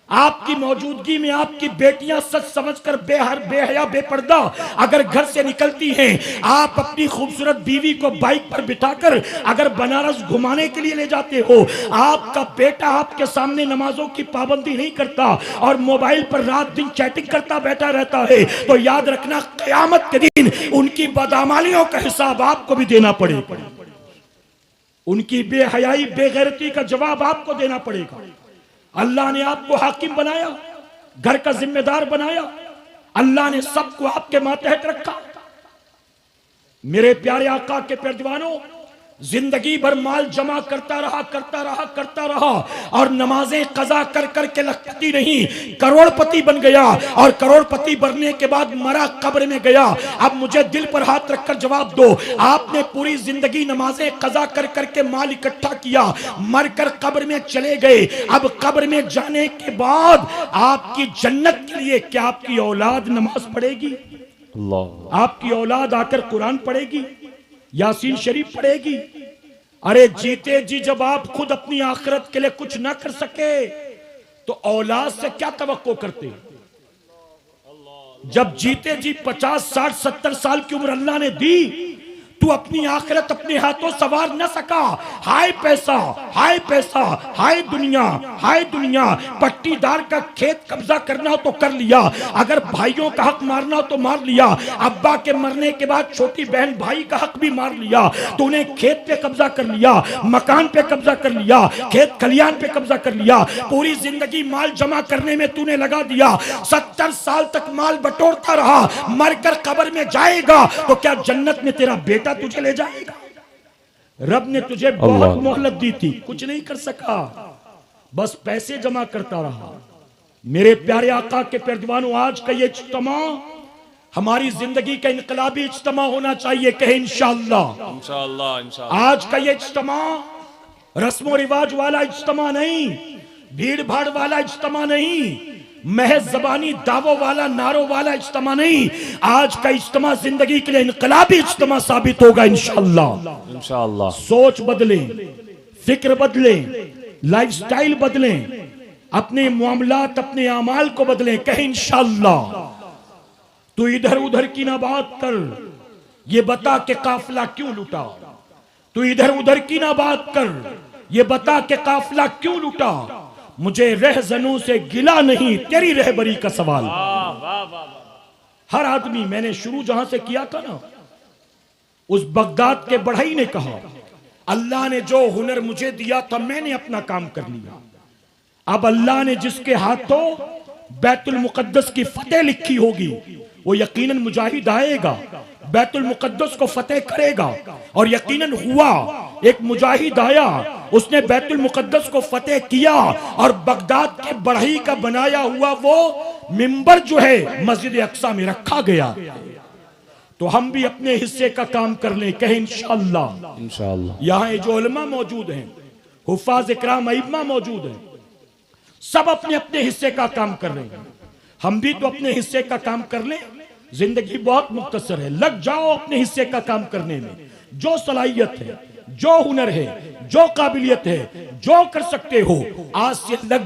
आपकी मौजूदगी में आपकी बेटियां सच समझकर बेहया बेपर्दा अगर घर से निकलती हैं, आप अपनी खूबसूरत बीवी को बाइक पर बिठाकर अगर बनारस घुमाने के लिए ले जाते हो, आपका बेटा आपके सामने नमाजों की पाबंदी नहीं करता और मोबाइल पर रात दिन चैटिंग करता बैठा रहता है, तो याद रखना क़यामत के दिन उनकी बदअमालियों का हिसाब आपको भी देना पड़ेगा। उनकी बेहयाई बेगैरती का जवाब आपको देना पड़ेगा। अल्लाह ने आपको हाकिम बनाया, घर का जिम्मेदार बनाया, अल्लाह ने सबको आपके मातहत रखा। मेरे प्यारे आका के प्यारे दीवानों, जिंदगी भर माल जमा करता रहा और नमाजें कजा कर कर के लखपति नहीं, करोड़पति बन गया और करोड़पति बनने के बाद मरा, कब्र में गया। अब मुझे दिल पर हाथ रखकर जवाब दो, आपने पूरी जिंदगी नमाजें कजा कर कर के माल इकट्ठा किया, मरकर कब्र में चले गए। अब कब्र में जाने के बाद आपकी जन्नत के लिए क्या आपकी औलाद नमाज पढ़ेगी? अल्लाह। आपकी औलाद आकर कुरान पढ़ेगी, यासीन शरीफ पढ़ेगी? अरे जीते जी जब आप खुद अपनी आखिरत के लिए कुछ ना कर सके तो औलाद से क्या तवक्को करते? जब जीते जी 50, 60, 70 साल की उम्र अल्लाह ने दी, तू अपनी आखिरत अपने हाथों सवार न सका। हाय पैसा, हाय पैसा, हाय दुनिया। पट्टीदार का खेत कब्जा करना हो तो कर लिया, अगर भाइयों का हक मारना हो तो मार लिया, अब्बा के मरने के बाद छोटी बहन भाई का हक भी मार लिया। तूने खेत पे कब्जा कर लिया, मकान पे कब्जा कर लिया, खेत खलियान पे कब्जा कर लिया, पूरी जिंदगी माल जमा करने में तूने लगा दिया। 70 साल तक माल बटोरता रहा, मरकर कब्र में जाएगा तो क्या जन्नत में तेरा बेटा तुझे ले जाएगा? रब ने तुझे बहुत मोहलत दी थी, कुछ नहीं कर सका, बस पैसे जमा करता रहा। मेरे प्यारे आका के प्यारे दीवानों, आज का ये इज्तिमा हमारी जिंदगी का इनकलाबी इज्तिमा होना चाहिए। कहे इंशाअल्लाह। इंशाअल्लाह। आज का ये इज्तिमा रस्मो रिवाज वाला इज्तिमा नहीं, भीड़ भाड़ वाला इज्तिमा नहीं, महज ज़बानी दावों वाला, नारों वाला इज्तिमा नहीं। आज का इज्तिमा जिंदगी के लिए इनकलाबी इज्तिमा साबित होगा इंशाअल्लाह। इंशाअल्लाह। सोच बदलें, फिक्र बदलें, लाइफस्टाइल बदलें, अपने मामलात, अपने अमाल को बदलें। कहे इंशाअल्लाह। तू इधर उधर की ना बात कर, ये बता के काफिला क्यों लुटा। तू इधर उधर की ना बात कर, ये बता के काफिला क्यों लुटा। मुझे रहजनों से गिला नहीं, तेरी रहबरी का सवाल। हर आदमी, मैंने शुरू जहां से किया था ना, उस बगदाद के बढ़ई ने कहा, अल्लाह ने जो हुनर मुझे दिया था मैंने अपना काम कर लिया। अब अल्लाह ने जिसके हाथों बैतुल मुकद्दस की फतेह लिखी होगी, वो यकीनन मुजाहिद आएगा, बैतुल मुकद्दस को फतेह करेगा। और यकीनन हुआ, एक मुजाहिद आया, उसने बैतुल मुकद्दस को फतेह किया और बगदाद के बढ़ई का बनाया हुआ वो मिंबर जो है मस्जिद अक्सा में रखा गया। तो हम भी अपने हिस्से का काम कर लें। कहे इंशाअल्लाह। इंशाअल्लाह। यहाँ जो उलमा मौजूद हैं, हुफ़ाज़ इकराम अइम्मा मौजूद हैं, सब अपने अपने हिस्से का काम कर रहे हैं। हम भी तो अपने हिस्से का काम कर लें। जिंदगी बहुत मुख्तसर है, लग जाओ अपने हिस्से का काम करने में। जो सलाहियत है, जो हुनर है, जो काबिलियत है, जो कर सकते हो, आज से लग